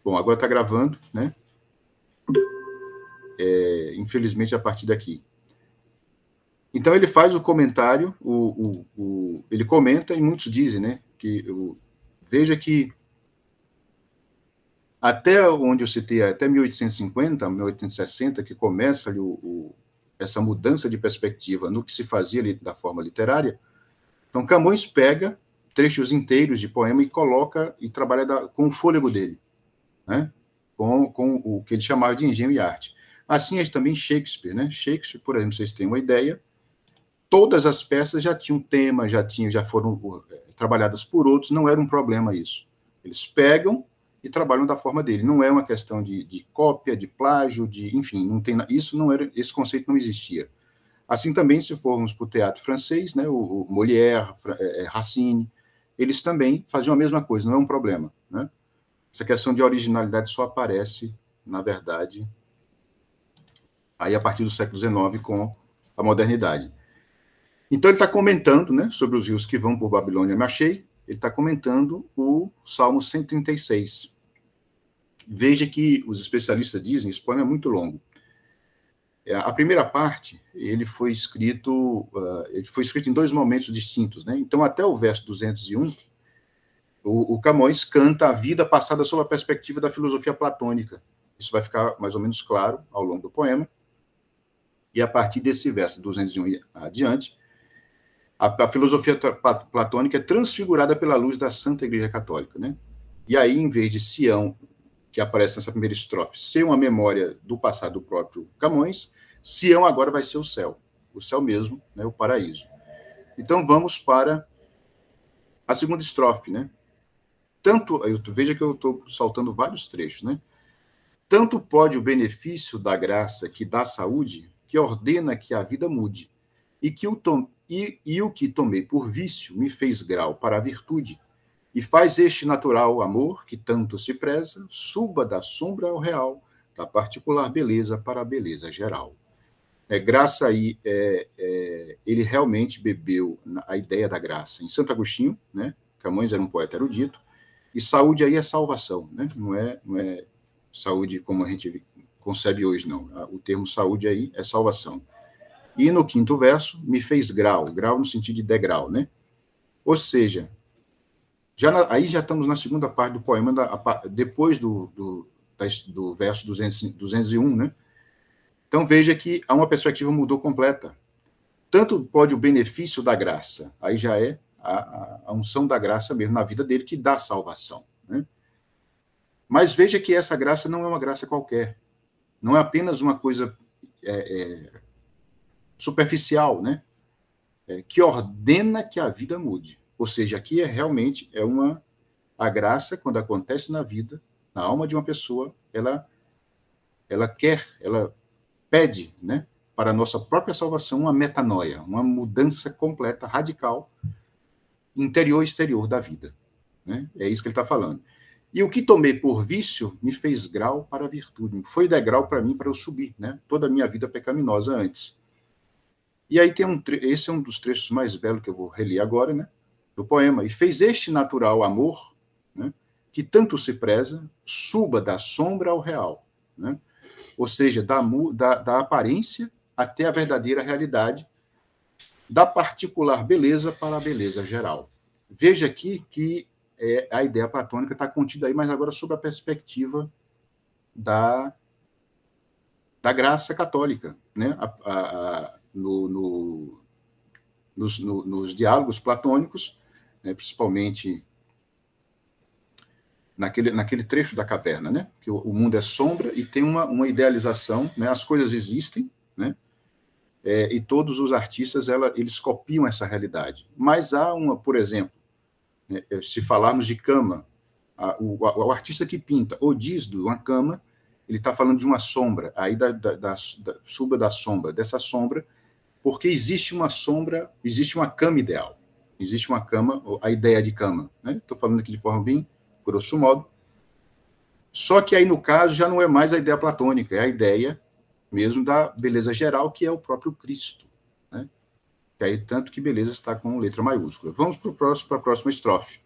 Bom, agora está gravando, né? Infelizmente, a partir daqui. Então, ele faz o comentário, ele comenta, e muitos dizem, né? Veja que até onde eu citei, até 1850, 1860, que começa ali essa mudança de perspectiva no que se fazia ali da forma literária. Então, Camões pega trechos inteiros de poema e coloca e trabalha com o fôlego dele, né? com o que ele chamava de engenho e arte. Assim é também Shakespeare, né? Shakespeare, por exemplo, vocês têm uma ideia, todas as peças já tinham tema, já foram trabalhadas por outros, não era um problema isso. Eles pegam e trabalham da forma dele. Não é uma questão de cópia, de plágio, enfim, não tem isso, não era, esse conceito não existia. Assim também, se formos para o teatro francês, né, o Molière, Racine, eles também faziam a mesma coisa, não é um problema, né? Essa questão de originalidade só aparece, na verdade, aí a partir do século XIX com a modernidade. Então ele está comentando, né, sobre os rios que vão por Babilônia, Machei, ele está comentando o Salmo 136. Veja que os especialistas dizem, esse poema é muito longo. A primeira parte, ele foi escrito em dois momentos distintos, né? Então, até o verso 201, o Camões canta a vida passada sob a perspectiva da filosofia platônica. Isso vai ficar mais ou menos claro ao longo do poema. E a partir desse verso 201 adiante, a filosofia platônica é transfigurada pela luz da Santa Igreja Católica, né? E aí, em vez de Sião, que aparece nessa primeira estrofe, ser uma memória do passado do próprio Camões, Sião agora vai ser o céu mesmo, né, o paraíso. Então vamos para a segunda estrofe, né? Veja que eu estou saltando vários trechos, né? Tanto pode o benefício da graça que dá saúde, que ordena que a vida mude, e o que tomei por vício me fez grau para a virtude, e faz este natural amor, que tanto se preza, suba da sombra ao real, da particular beleza para a beleza geral. Graça aí, ele realmente bebeu a ideia da graça em Santo Agostinho, né? Camões era um poeta erudito, e saúde aí é salvação, né? Não é saúde como a gente concebe hoje, não. O termo saúde aí é salvação. E no quinto verso, me fez grau no sentido de degrau, né? Ou seja, aí já estamos na segunda parte do poema, depois do verso 201, né? Então veja que há uma perspectiva mudou completa. Tanto pode o benefício da graça, aí já é a unção da graça mesmo na vida dele que dá salvação, né? Mas veja que essa graça não é uma graça qualquer, não é apenas uma coisa superficial, né? Que ordena que a vida mude. Ou seja, aqui realmente a graça, quando acontece na vida, na alma de uma pessoa, ela pede, né, para a nossa própria salvação uma metanoia, uma mudança completa, radical, interior e exterior da vida, né? É isso que ele está falando. E o que tomei por vício me fez grau para a virtude, foi degrau para mim para eu subir, né? Toda a minha vida pecaminosa antes. E aí esse é um dos trechos mais belos que eu vou reler agora, né, do poema. E fez este natural amor, né, que tanto se preza, suba da sombra ao real, né? Ou seja, da aparência até a verdadeira realidade, da particular beleza para a beleza geral. Veja aqui que a ideia platônica está contida aí, mas agora sob a perspectiva da graça católica, né? Nos diálogos platônicos, né, principalmente naquele trecho da caverna, né, que o mundo é sombra e tem uma idealização, né, as coisas existem, né, e todos os artistas eles copiam essa realidade. Mas há por exemplo, né, se falarmos de cama, o artista que pinta ou diz de uma cama, ele está falando de uma sombra, aí suba da sombra, dessa sombra, porque existe uma sombra, existe uma cama ideal, existe uma cama, a ideia de cama, né? Estou falando aqui de forma bem grosso modo. Só que aí, no caso, já não é mais a ideia platônica, é a ideia mesmo da beleza geral, que é o próprio Cristo, né? E aí, tanto que beleza está com letra maiúscula. Vamos para a próxima estrofe.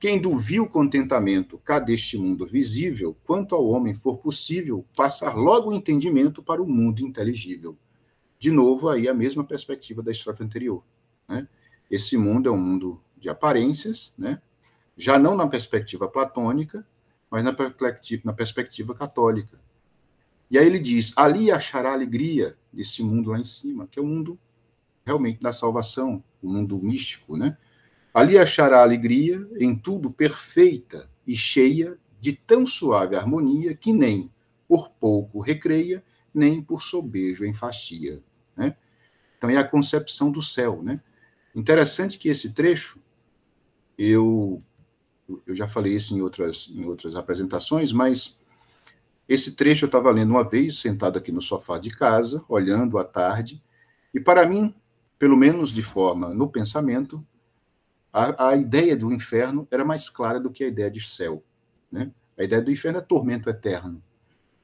Quem do vil contentamento cá deste mundo visível, quanto ao homem for possível, passar logo o entendimento para o mundo inteligível. De novo, aí a mesma perspectiva da estrofe anterior, né? Esse mundo é um mundo de aparências, né? Já não na perspectiva platônica, mas na perspectiva católica. E aí ele diz, ali achará alegria desse mundo lá em cima, que é o mundo realmente da salvação, o mundo místico, né? Ali achará alegria em tudo perfeita e cheia de tão suave harmonia que nem por pouco recreia, nem por sobejo enfastia, né? Então é a concepção do céu, né? Interessante que esse trecho, eu já falei isso em outras apresentações, mas esse trecho eu estava lendo uma vez, sentado aqui no sofá de casa, olhando à tarde, e para mim, pelo menos de forma no pensamento, a ideia do inferno era mais clara do que a ideia de céu, né? A ideia do inferno é tormento eterno.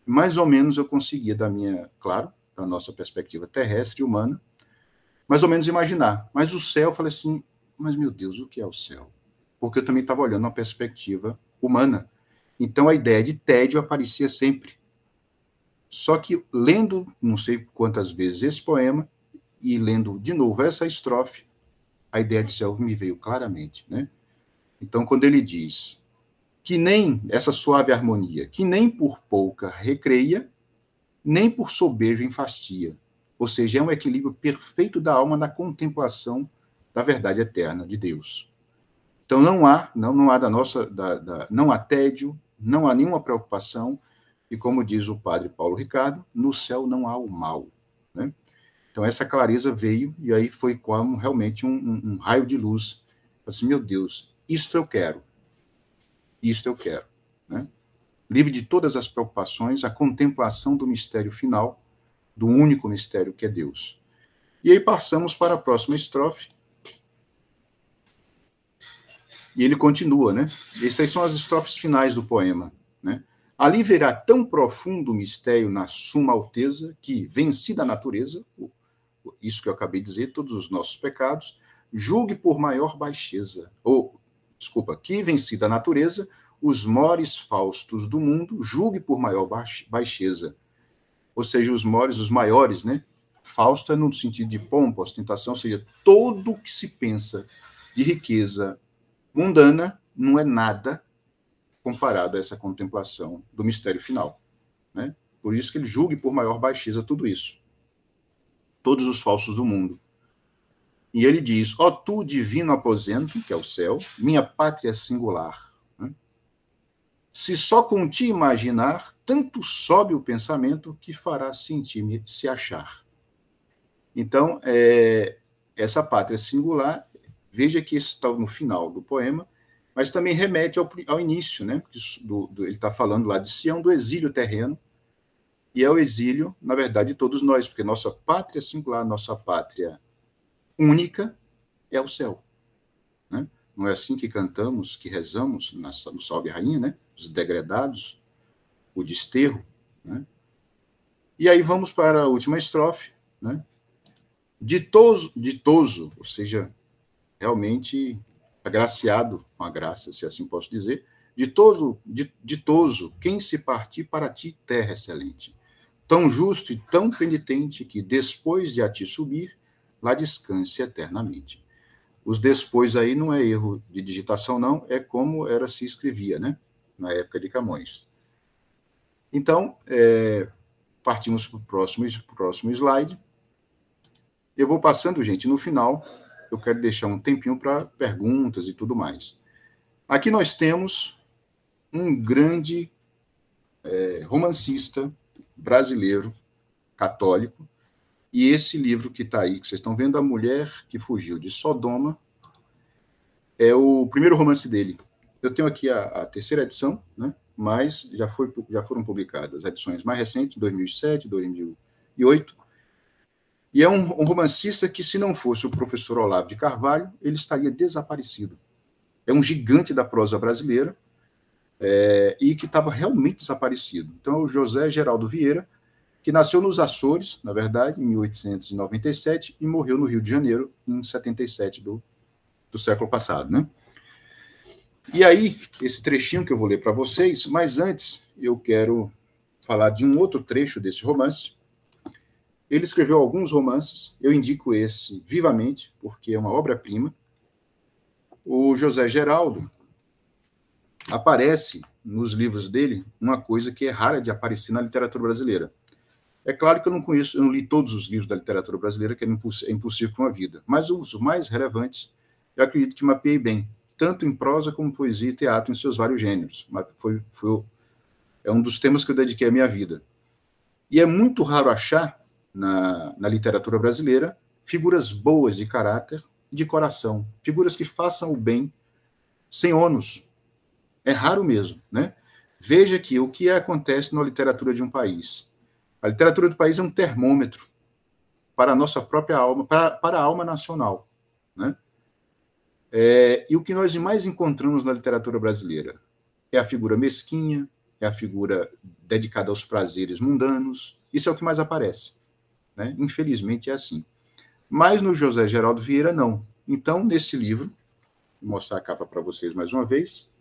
Mais ou menos eu conseguia, claro, da nossa perspectiva terrestre e humana, mais ou menos imaginar. Mas o céu, eu falei assim, mas meu Deus, o que é o céu? Porque eu também estava olhando uma perspectiva humana. Então a ideia de tédio aparecia sempre. Só que lendo, não sei quantas vezes, esse poema, e lendo de novo essa estrofe, a ideia de céu me veio claramente, né? Então, quando ele diz que nem essa suave harmonia, que nem por pouca recreia, nem por soberbo enfastia. Ou seja, é um equilíbrio perfeito da alma na contemplação da verdade eterna de Deus. Então, não há não há tédio, não há nenhuma preocupação, e como diz o padre Paulo Ricardo, no céu não há o mal, né? Então, essa clareza veio, e aí foi como realmente um raio de luz. Assim, meu Deus, isto eu quero. Isto eu quero, né? Livre de todas as preocupações, a contemplação do mistério final, do único mistério que é Deus. E aí passamos para a próxima estrofe. E ele continua, né? Essas são as estrofes finais do poema, né? Ali verá tão profundo mistério na suma alteza que, vencida a natureza, isso que eu acabei de dizer, todos os nossos pecados, julgue por maior baixeza, que, vencida a natureza, os mores faustos do mundo, julgue por maior baixeza. Ou seja, os mores, os maiores, né? Fausto é no sentido de pompa, ostentação, ou seja, todo o que se pensa de riqueza mundana não é nada comparado a essa contemplação do mistério final, né? Por isso que ele julgue por maior baixeza tudo isso. Todos os falsos do mundo. E ele diz, ó tu, divino aposento, que é o céu, minha pátria singular. Né? Se só com ti imaginar, tanto sobe o pensamento que fará sentir-me se achar. Então, essa pátria singular, veja que isso está no final do poema, mas também remete ao início, né? Ele está falando lá de Sião, do exílio terreno, e é o exílio, na verdade, de todos nós, porque nossa pátria singular, nossa pátria única é o céu, né? Não é assim que cantamos, que rezamos no Salve Rainha, né? Os degredados, o desterro, né? E aí vamos para a última estrofe, né? Ditoso, ou seja, realmente agraciado com a graça, se assim posso dizer, ditoso, quem se partir para ti, terra excelente, tão justo e tão penitente que, depois de a ti subir, lá descanse eternamente. Os depois aí não é erro de digitação, não, é como se escrevia, né? Na época de Camões. Então, partimos para o próximo slide. Eu vou passando, gente, no final, eu quero deixar um tempinho para perguntas e tudo mais. Aqui nós temos um grande romancista brasileiro, católico, e esse livro que está aí, que vocês estão vendo, A Mulher que Fugiu de Sodoma, é o primeiro romance dele. Eu tenho aqui a terceira edição, né? Mas já foram publicadas edições mais recentes, 2007, 2008. E é um romancista que, se não fosse o professor Olavo de Carvalho, ele estaria desaparecido. É um gigante da prosa brasileira e que estava realmente desaparecido. Então, é o José Geraldo Vieira, que nasceu nos Açores, na verdade, em 1897, e morreu no Rio de Janeiro, em 77 do século passado, né? E aí, esse trechinho que eu vou ler para vocês, mas antes eu quero falar de um outro trecho desse romance. Ele escreveu alguns romances, eu indico esse vivamente, porque é uma obra-prima. O José Geraldo aparece nos livros dele uma coisa que é rara de aparecer na literatura brasileira. É claro que eu não li todos os livros da literatura brasileira, que é impossível para uma vida, mas os mais relevantes, eu acredito que mapeei bem, tanto em prosa como poesia e teatro, em seus vários gêneros. É um dos temas que eu dediquei à minha vida. E é muito raro achar, na literatura brasileira, figuras boas de caráter e de coração, figuras que façam o bem sem ônus. É raro mesmo, né? Veja que o que acontece na literatura de um país. A literatura do país é um termômetro para a nossa própria alma, para a alma nacional, né? E o que nós mais encontramos na literatura brasileira é a figura mesquinha, é a figura dedicada aos prazeres mundanos. Isso é o que mais aparece, né? Infelizmente é assim. Mas no José Geraldo Vieira, não. Então, nesse livro, vou mostrar a capa para vocês mais uma vez.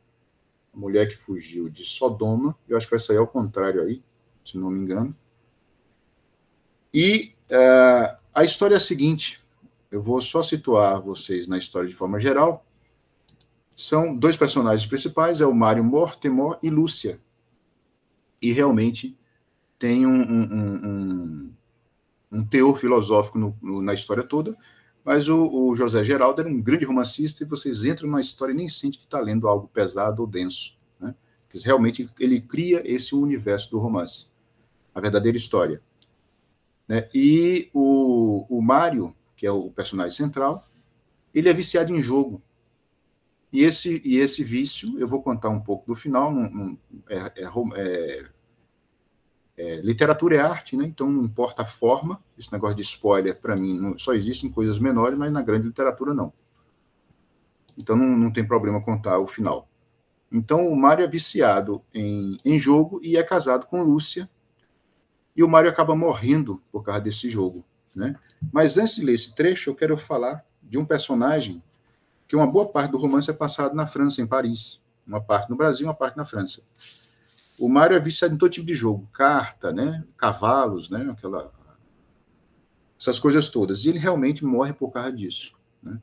A mulher que fugiu de Sodoma. Eu acho que vai sair ao contrário aí, se não me engano. E a história é a seguinte. Eu vou só situar vocês na história de forma geral. São dois personagens principais, é o Mário Mortemor e Lúcia. E realmente tem um teor filosófico na história toda, mas o José Geraldo era um grande romancista e vocês entram numa história e nem sente que está lendo algo pesado ou denso, né? Porque realmente ele cria esse universo do romance, a verdadeira história, né? E o Mário, que é o personagem central, ele é viciado em jogo. E esse vício, eu vou contar um pouco do final, literatura é arte, né? Então não importa a forma, esse negócio de spoiler, para mim, só existem coisas menores, mas na grande literatura não. Então não tem problema contar o final. Então o Mário é viciado em jogo e é casado com Lúcia, e o Mário acaba morrendo por causa desse jogo, né? Mas antes de ler esse trecho, eu quero falar de um personagem que uma boa parte do romance é passado na França, em Paris. Uma parte no Brasil, uma parte na França. O Mário é viciado em todo tipo de jogo, carta, né, cavalos, né, essas coisas todas. E ele realmente morre por causa disso, né?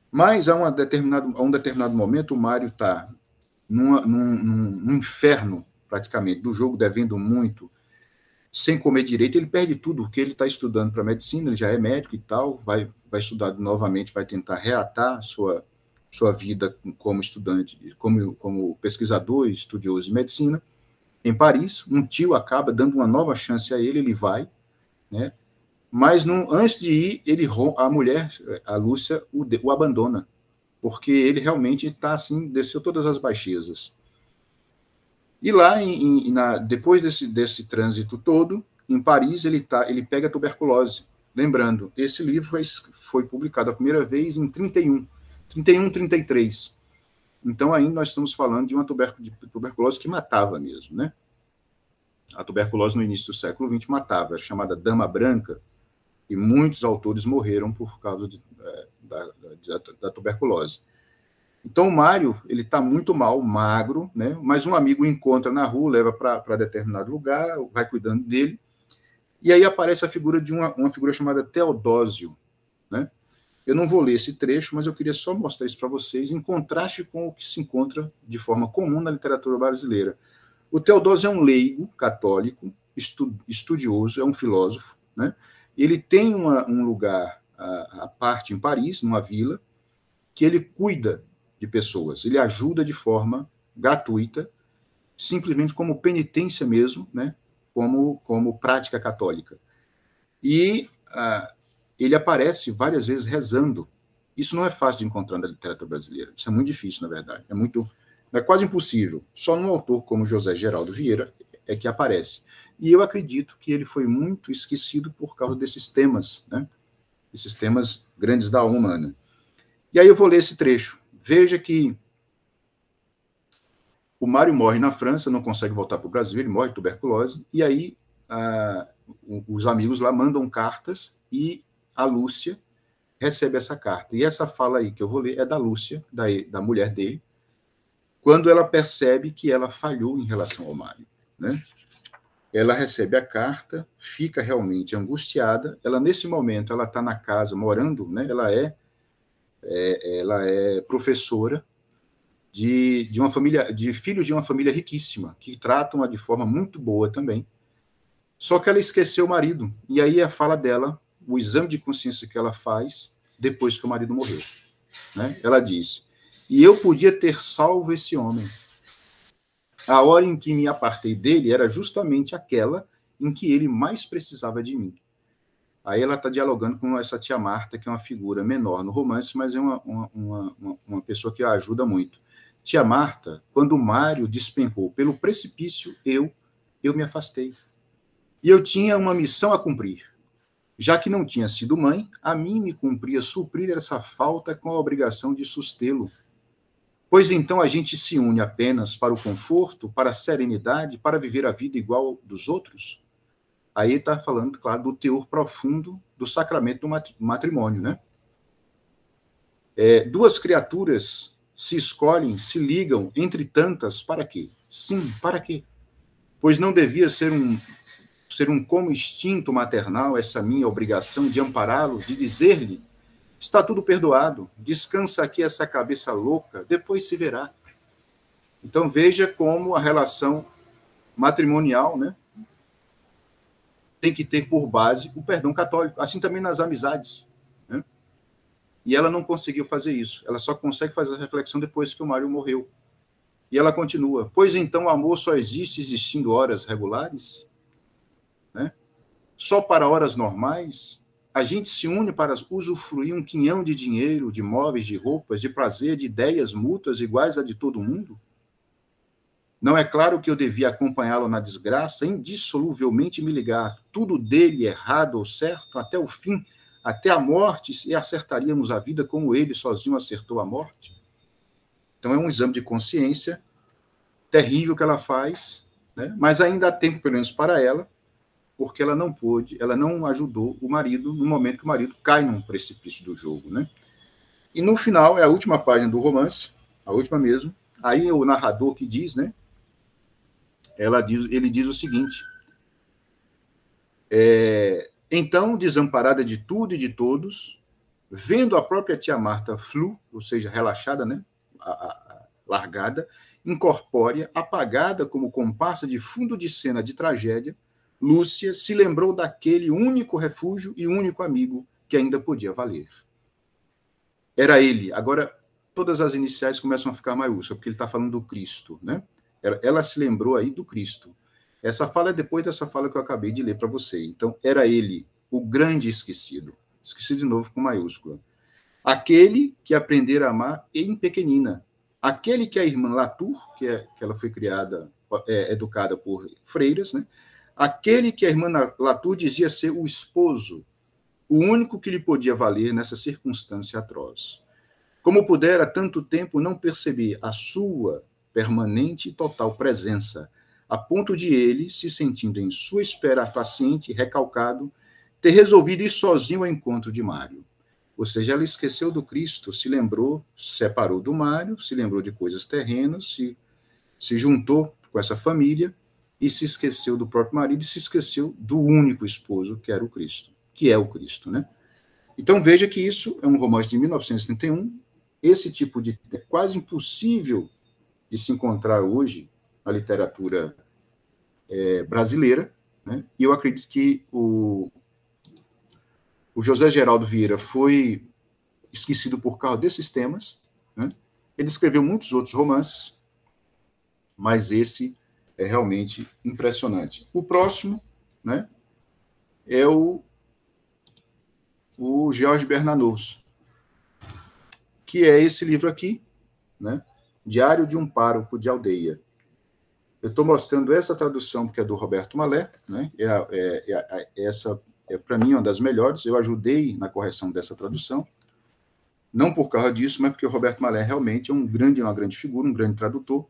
Mas a um determinado momento, o Mário está num inferno, praticamente, do jogo, devendo muito, sem comer direito. Ele perde tudo, porque ele está estudando para medicina, ele já é médico e tal, vai estudar novamente, vai tentar reatar sua vida como estudante, como pesquisador e estudioso de medicina. Em Paris, um tio acaba dando uma nova chance a ele, ele vai, né? Mas antes de ir, a mulher, a Lúcia, o abandona, porque ele realmente está assim, desceu todas as baixezas. E lá, depois desse trânsito todo, em Paris, ele pega a tuberculose. Lembrando, esse livro foi publicado a primeira vez em 33. Então, ainda nós estamos falando de uma tuberculose que matava mesmo, né? A tuberculose no início do século XX matava, era chamada dama branca, e muitos autores morreram por causa da tuberculose. Então, o Mário, ele está muito mal, magro, né? Mas um amigo o encontra na rua, leva para determinado lugar, vai cuidando dele, e aí aparece a figura de uma figura chamada Teodósio, né? Eu não vou ler esse trecho, mas eu queria só mostrar isso para vocês, em contraste com o que se encontra de forma comum na literatura brasileira. O Teodósio é um leigo católico, estudioso, é um filósofo, né? Ele tem um lugar à parte em Paris, numa vila, que ele cuida de pessoas, ele ajuda de forma gratuita, simplesmente como penitência mesmo, né? Como prática católica. E ele aparece várias vezes rezando. Isso não é fácil de encontrar na literatura brasileira, isso é muito difícil, na verdade, é quase impossível. Só num autor como José Geraldo Vieira é que aparece. E eu acredito que ele foi muito esquecido por causa desses temas, né? Esses temas grandes da alma humana. E aí eu vou ler esse trecho. Veja que o Mário morre na França, não consegue voltar para o Brasil, ele morre de tuberculose, e aí os amigos lá mandam cartas e a Lúcia recebe essa carta. E essa fala aí que eu vou ler é da Lúcia, da mulher dele, quando ela percebe que ela falhou em relação ao Mário, né? Ela recebe a carta, fica realmente angustiada. Ela, nesse momento, ela está na casa, morando, né? Ela é professora de uma família, de filhos de uma família riquíssima, que tratam-a de forma muito boa também. Só que ela esqueceu o marido. E aí a fala dela, o exame de consciência que ela faz depois que o marido morreu, né? Ela diz: e eu podia ter salvo esse homem. A hora em que me apartei dele era justamente aquela em que ele mais precisava de mim. Aí ela está dialogando com essa tia Marta, que é uma figura menor no romance, mas é uma pessoa que a ajuda muito. Tia Marta, quando o Mário despencou pelo precipício, eu me afastei. E eu tinha uma missão a cumprir. Já que não tinha sido mãe, a mim me cumpria suprir essa falta com a obrigação de sustê-lo. Pois então a gente se une apenas para o conforto, para a serenidade, para viver a vida igual dos outros? Aí está falando, claro, do teor profundo do sacramento do matrimônio, né? Duas criaturas se escolhem, se ligam, entre tantas, para quê? Sim, para quê? Pois não devia ser um como instinto maternal essa minha obrigação de ampará-lo, de dizer-lhe: está tudo perdoado, descansa aqui essa cabeça louca, depois se verá. Então veja como a relação matrimonial, né, tem que ter por base o perdão católico, assim também nas amizades, né? E ela não conseguiu fazer isso, ela só consegue fazer a reflexão depois que o Mário morreu. E ela continua: pois então o amor só existe existindo horas regulares? Né? Só para horas normais? A gente se une para usufruir um quinhão de dinheiro, de móveis, de roupas, de prazer, de ideias mútuas iguais a de todo mundo? Não é claro que eu devia acompanhá-lo na desgraça, indissoluvelmente me ligar tudo dele errado ou certo, até o fim, até a morte, e acertaríamos a vida como ele sozinho acertou a morte? Então é um exame de consciência terrível que ela faz, né? Mas ainda há tempo, pelo menos para ela, porque ela não pôde, ela não ajudou o marido no momento que o marido cai num precipício do jogo, né? E no final, é a última página do romance, a última mesmo, aí o narrador que diz, né? Ele diz o seguinte: então, desamparada de tudo e de todos, vendo a própria tia Marta ou seja, relaxada, né? Largada, incorpórea, apagada como comparsa de fundo de cena de tragédia, Lúcia se lembrou daquele único refúgio e único amigo que ainda podia valer. Era ele. Agora, todas as iniciais começam a ficar maiúsculas, porque ele está falando do Cristo, né? Ela se lembrou aí do Cristo. Essa fala é depois dessa fala que eu acabei de ler para você. Então, era ele, o grande esquecido. Esqueci de novo com maiúscula. Aquele que aprendera a amar em pequenina. Aquele que a irmã Latour, que ela foi educada por freiras, né? Aquele que a irmã Latour dizia ser o esposo, o único que lhe podia valer nessa circunstância atroz. Como pudera tanto tempo não perceber a sua permanente e total presença, a ponto de ele, se sentindo em sua espera paciente e recalcado, ter resolvido ir sozinho ao encontro de Mário. Ou seja, ela esqueceu do Cristo, se lembrou, se separou do Mário, se lembrou de coisas terrenas, se juntou com essa família e se esqueceu do próprio marido e se esqueceu do único esposo, que era o Cristo, que é o Cristo, né? Então veja que isso é um romance de 1971, esse tipo de é quase impossível de se encontrar hoje na literatura brasileira, né? E eu acredito que o José Geraldo Vieira foi esquecido por causa desses temas, né? Ele escreveu muitos outros romances, mas esse é realmente impressionante. O próximo, né, é o Georges Bernanos, que é esse livro aqui, né, Diário de um Pároco de Aldeia. Eu estou mostrando essa tradução, porque é do Roberto Mallet, né, essa é, para mim, uma das melhores. Eu ajudei na correção dessa tradução, não por causa disso, mas porque o Roberto Mallet realmente é uma grande figura, um grande tradutor,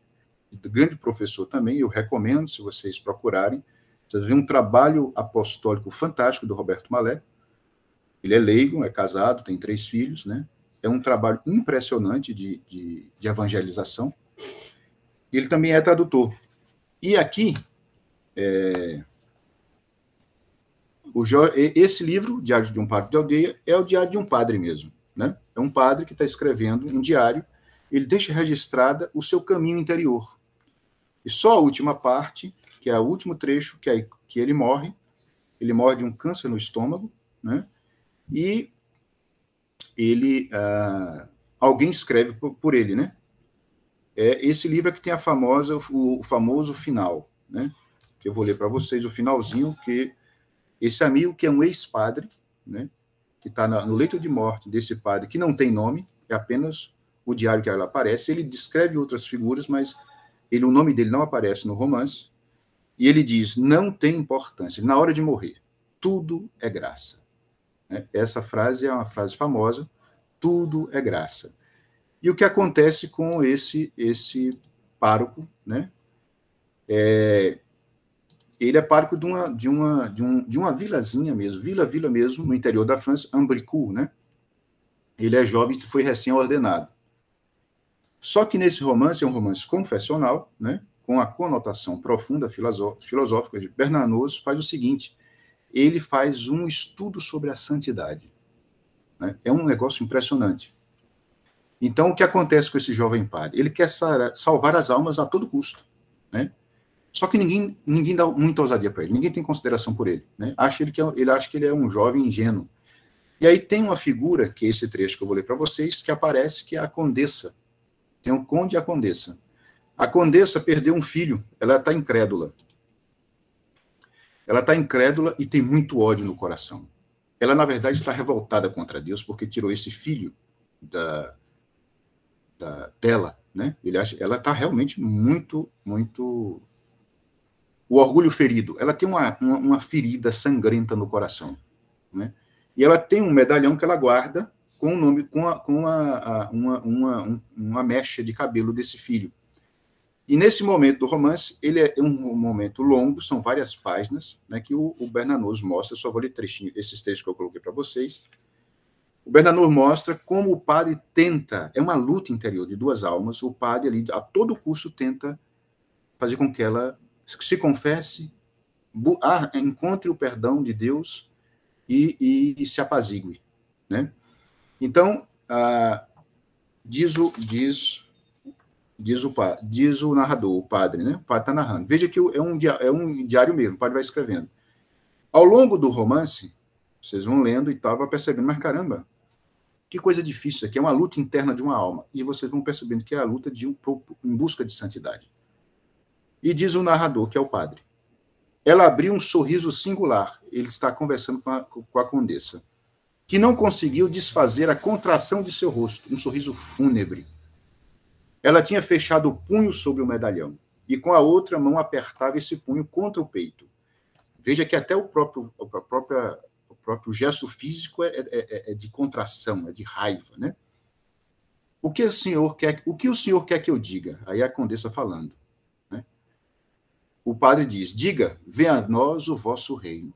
grande professor também. Eu recomendo, se vocês procurarem, vocês verem um trabalho apostólico fantástico do Roberto Mallet. Ele é leigo, é casado, tem 3 filhos, né? É um trabalho impressionante de evangelização. Ele também é tradutor. E aqui, esse livro, Diário de um Padre de Aldeia, é o diário de um padre mesmo, né? É um padre que está escrevendo um diário, ele deixa registrada o seu caminho interior. E só a última parte, que é o último trecho, que ele morre de um câncer no estômago, né? E ele, alguém escreve por ele, né? Esse livro é que tem o famoso final, né? Que eu vou ler para vocês o finalzinho, que esse amigo, que é um ex-padre, né? Que está no leito de morte desse padre, que não tem nome, é apenas o diário que ela aparece, ele descreve outras figuras, mas o nome dele não aparece no romance, e ele diz, não tem importância, na hora de morrer, tudo é graça. Essa frase é uma frase famosa, tudo é graça. E o que acontece com esse pároco, né? Ele é pároco de uma vilazinha mesmo, vila mesmo, no interior da França, Ambricourt, né? Ele é jovem, foi recém-ordenado. Só que nesse romance, é um romance confessional, né? Com a conotação profunda filosófica de Bernanos, faz o seguinte, ele faz um estudo sobre a santidade. Né? É um negócio impressionante. Então, o que acontece com esse jovem padre? Ele quer salvar as almas a todo custo, né? Só que ninguém dá muita ousadia para ele, ninguém tem consideração por ele, né? Ele acha que ele é um jovem ingênuo. E aí tem uma figura, que é esse trecho que eu vou ler para vocês, que aparece, que é a condessa. Tem o conde e a condessa. A condessa perdeu um filho, ela está incrédula. Ela está incrédula e tem muito ódio no coração. Ela, na verdade, está revoltada contra Deus porque tirou esse filho dela, né? Ela está realmente muito o orgulho ferido. Ela tem uma ferida sangrenta no coração, né? E ela tem um medalhão que ela guarda com o nome, com uma mecha de cabelo desse filho. E nesse momento do romance, ele é um momento longo, são várias páginas, né, que o Bernanos mostra, só vou ler esses trechos que eu coloquei para vocês. O Bernanos mostra como o padre tenta, é uma luta interior de duas almas, o padre ali, a todo custo, tenta fazer com que ela se confesse, encontre o perdão de Deus e se apazigue, né? Então, diz o narrador, o padre, né? O padre está narrando. Veja que é um diário mesmo, o padre vai escrevendo. Ao longo do romance, vocês vão lendo e tal, vai percebendo, mas caramba, que coisa difícil isso aqui, é uma luta interna de uma alma. E vocês vão percebendo que é a luta em busca de santidade. E diz o narrador, que é o padre. Ela abriu um sorriso singular, ele está conversando com a condessa, que não conseguiu desfazer a contração de seu rosto, um sorriso fúnebre. Ela tinha fechado o punho sobre o medalhão e com a outra mão apertava esse punho contra o peito. Veja que até o próprio gesto físico é de contração, é de raiva, né? O que o senhor quer que eu diga? Aí a condessa falando, né? O padre diz, diga, venha a nós o vosso reino.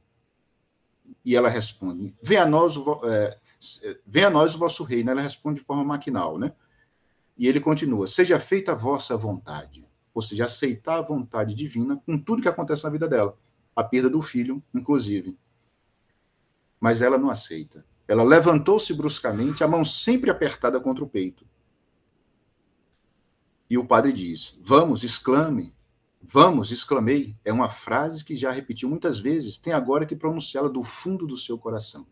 E ela responde, venha a nós o vosso reino. Ela responde de forma maquinal, né? E ele continua, seja feita a vossa vontade. Ou seja, aceitar a vontade divina com tudo que acontece na vida dela. A perda do filho, inclusive. Mas ela não aceita. Ela levantou-se bruscamente, a mão sempre apertada contra o peito. E o padre diz, vamos, exclame. Vamos, exclamei. É uma frase que já repetiu muitas vezes, tem agora que pronunciá-la do fundo do seu coração.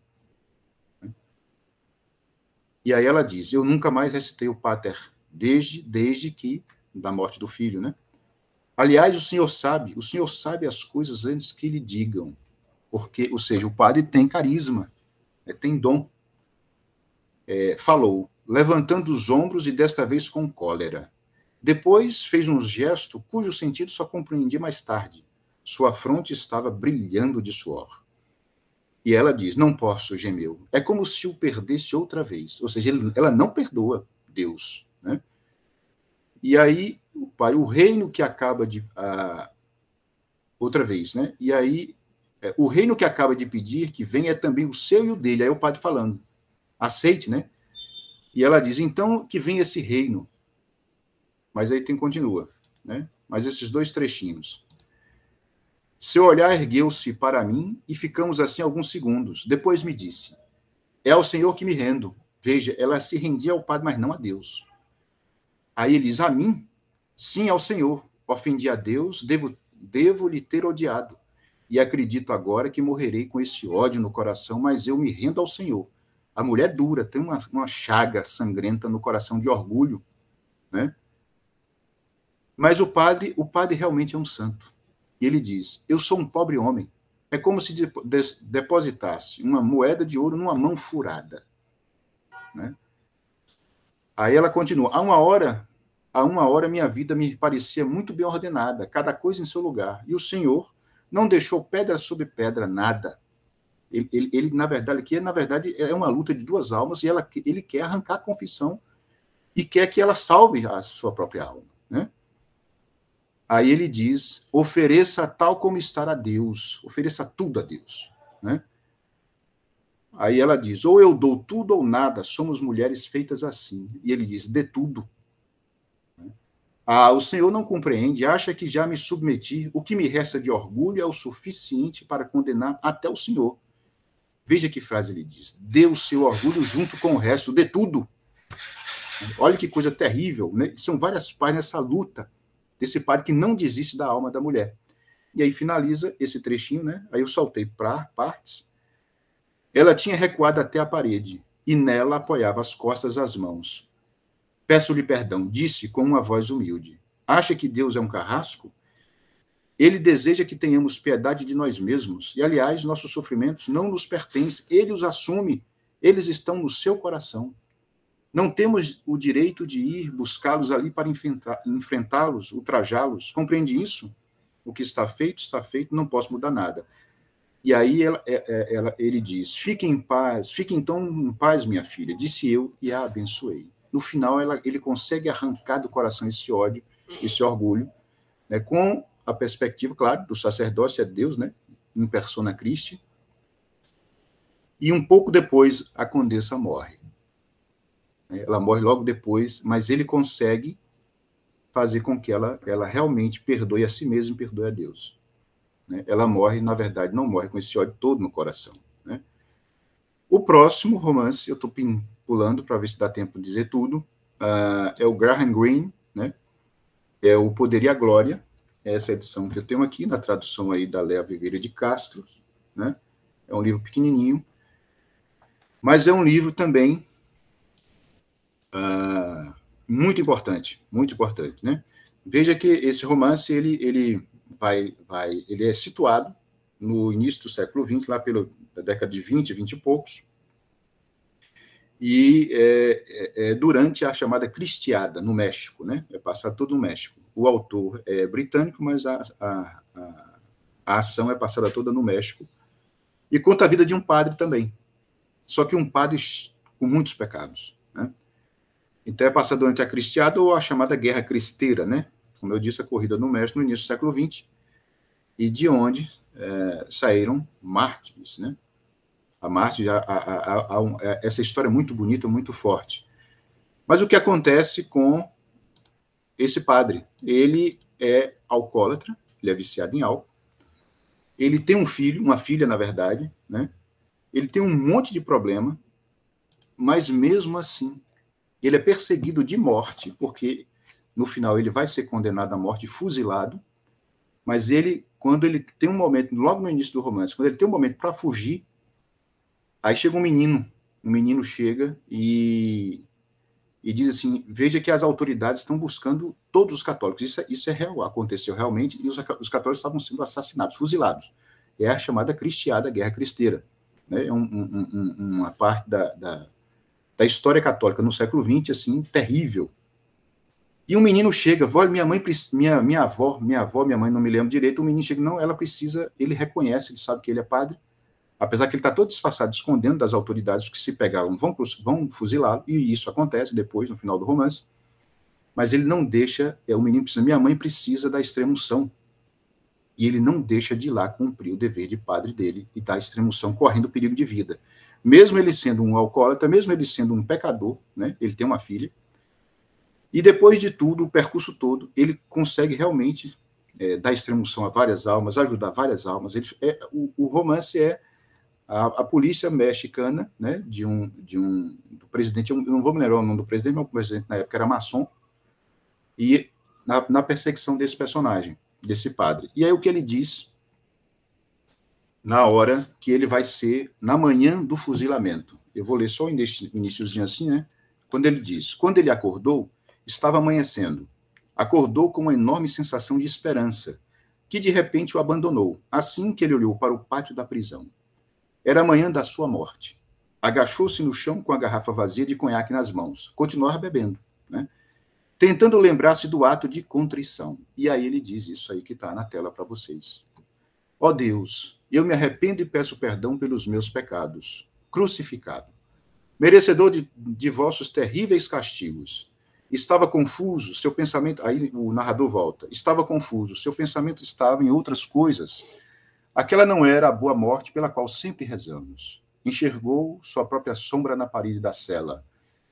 E aí ela diz, eu nunca mais recitei o Pater, desde que, da morte do filho, né? Aliás, o senhor sabe as coisas antes que lhe digam. Porque, ou seja, o padre tem carisma, tem dom. Falou, levantando os ombros e desta vez com cólera. Depois fez um gesto cujo sentido só compreendi mais tarde. Sua fronte estava brilhando de suor. E ela diz, não posso, gemeu. É como se o perdesse outra vez. Ou seja, ela não perdoa Deus, né? E aí, o reino que acaba de... outra vez, né? E aí, o reino que acaba de pedir que vem é também o seu e o dele. Aí o padre falando, aceite, né? E ela diz, então que vem esse reino. Mas aí continua. né? Mas esses 2 trechinhos. Seu olhar ergueu-se para mim e ficamos assim alguns segundos. Depois me disse, é ao Senhor que me rendo. Veja, ela se rendia ao Padre, mas não a Deus. Aí ele diz, a mim? Sim, ao Senhor. Ofendi a Deus, devo lhe ter odiado. E acredito agora que morrerei com esse ódio no coração, mas eu me rendo ao Senhor. A mulher dura, tem uma chaga sangrenta no coração de orgulho, né? Mas o padre realmente é um santo. E ele diz, eu sou um pobre homem. É como se depositasse uma moeda de ouro numa mão furada, né? Aí ela continua, há uma hora minha vida me parecia muito bem ordenada, cada coisa em seu lugar. E o Senhor não deixou pedra sobre pedra, nada. Ele na verdade, é uma luta de 2 almas e ele quer arrancar a confissão e quer que ela salve a sua própria alma, né? Aí ele diz, ofereça tal como está a Deus, ofereça tudo a Deus, né? Aí ela diz, ou eu dou tudo ou nada, somos mulheres feitas assim. E ele diz, dê tudo. O Senhor não compreende, acha que já me submeti, o que me resta de orgulho é o suficiente para condenar até o Senhor. Veja que frase ele diz, dê o seu orgulho junto com o resto, dê tudo. Olha que coisa terrível, né? São várias páginas nessa luta desse padre que não desiste da alma da mulher. E aí finaliza esse trechinho, né? Aí eu saltei para partes. Ela tinha recuado até a parede, e nela apoiava as costas às mãos. Peço-lhe perdão, disse com uma voz humilde. Acha que Deus é um carrasco? Ele deseja que tenhamos piedade de nós mesmos, e, aliás, nossos sofrimentos não nos pertencem, ele os assume, eles estão no seu coração. Não temos o direito de ir buscá-los ali para enfrentá-los, ultrajá-los. Compreende isso? O que está feito, não posso mudar nada. E aí ele diz, fique então em paz, minha filha, disse eu e a abençoei. No final, ele consegue arrancar do coração esse ódio, esse orgulho, né, com a perspectiva, claro, do sacerdócio, é Deus, né, em persona Christi. E um pouco depois, a condessa morre. Ela morre logo depois, mas ele consegue fazer com que ela realmente perdoe a si mesma e perdoe a Deus. Ela morre, na verdade, não morre com esse ódio todo no coração, né? O próximo romance, eu estou pulando para ver se dá tempo de dizer tudo, é o Graham Greene, né? É o Poder e a Glória, essa edição que eu tenho aqui, na tradução aí da Léa Viveira de Castro, né? É um livro pequenininho, mas é um livro também muito importante, né? Veja que esse romance, ele é situado no início do século XX, lá pela década de 20 e poucos, e durante a chamada Cristiada, no México, né? É passado todo no México. O autor é britânico, mas a ação é passada toda no México, e conta a vida de um padre também, só que um padre com muitos pecados, né? Então é passado durante a Cristiada ou a chamada Guerra Cristeira, né? Como eu disse, a corrida no México no início do século XX, e de onde saíram mártires, né? A mártir, essa história é muito bonita, muito forte. Mas o que acontece com esse padre? Ele é alcoólatra, ele é viciado em álcool, ele tem um filho, uma filha, na verdade, né? Ele tem um monte de problema, mas mesmo assim, ele é perseguido de morte, porque no final ele vai ser condenado à morte, fuzilado, mas quando ele tem um momento, logo no início do romance, quando ele tem um momento para fugir, aí chega um menino chega e diz assim, veja que as autoridades estão buscando todos os católicos, isso é real, aconteceu realmente, e os católicos estavam sendo assassinados, fuzilados. É a chamada Cristiada, Guerra Cristeira, né? É uma parte da história católica no século XX, assim, terrível. E um menino chega, minha avó, minha mãe, não me lembro direito, o menino chega, não, ela precisa, ele reconhece, ele sabe que ele é padre, apesar que ele está todo disfarçado, escondendo das autoridades que se pegaram, vão fuzilá-lo, e isso acontece depois, no final do romance, mas ele não deixa, o menino precisa, minha mãe precisa da extrema-unção, e ele não deixa de ir lá cumprir o dever de padre dele, e dar a extrema-unção, correndo perigo de vida. Mesmo ele sendo um alcoólatra, mesmo ele sendo um pecador, né, ele tem uma filha, E depois de tudo, o percurso todo, ele consegue realmente dar extremunção a várias almas, ajudar várias almas. O romance é a polícia mexicana, né, do presidente, eu não vou me lembrar o nome do presidente, mas o presidente na época era maçom, e na perseguição desse personagem, desse padre. E aí o que ele diz na hora que ele vai ser, na manhã do fuzilamento. Eu vou ler só o iniciozinho assim, né? Quando ele diz, quando ele acordou, estava amanhecendo. Acordou com uma enorme sensação de esperança, que de repente o abandonou, assim que ele olhou para o pátio da prisão. Era a manhã da sua morte. Agachou-se no chão com a garrafa vazia de conhaque nas mãos. Continuava bebendo, né? Tentando lembrar-se do ato de contrição. E aí ele diz isso aí que está na tela para vocês. Ó Deus, eu me arrependo e peço perdão pelos meus pecados. Crucificado. Merecedor de vossos terríveis castigos. Estava confuso, seu pensamento... Aí o narrador volta. Estava confuso, seu pensamento estava em outras coisas. Aquela não era a boa morte pela qual sempre rezamos. Enxergou sua própria sombra na parede da cela.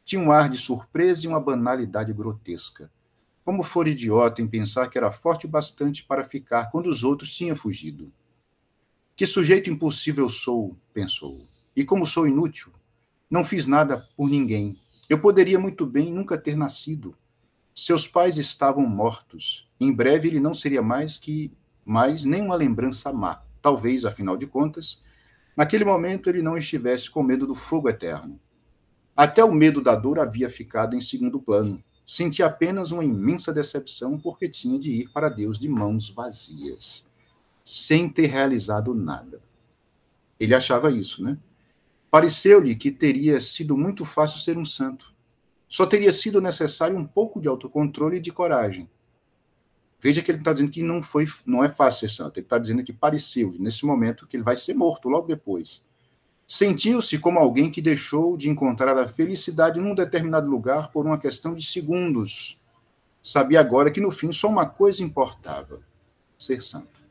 Tinha um ar de surpresa e uma banalidade grotesca. Como for idiota em pensar que era forte o bastante para ficar quando os outros tinham fugido. Que sujeito impossível sou, pensou. E como sou inútil, não fiz nada por ninguém. Eu poderia muito bem nunca ter nascido. Seus pais estavam mortos. Em breve ele não seria mais nem uma lembrança má. Talvez, afinal de contas, naquele momento ele não estivesse com medo do fogo eterno. Até o medo da dor havia ficado em segundo plano. Sentia apenas uma imensa decepção porque tinha de ir para Deus de mãos vazias, sem ter realizado nada. Ele achava isso, né? Pareceu-lhe que teria sido muito fácil ser um santo. Só teria sido necessário um pouco de autocontrole e de coragem. Veja que ele está dizendo que não é fácil ser santo. Ele está dizendo que pareceu, nesse momento, que ele vai ser morto logo depois. Sentiu-se como alguém que deixou de encontrar a felicidade num determinado lugar por uma questão de segundos. Sabia agora que, no fim, só uma coisa importava: ser santo.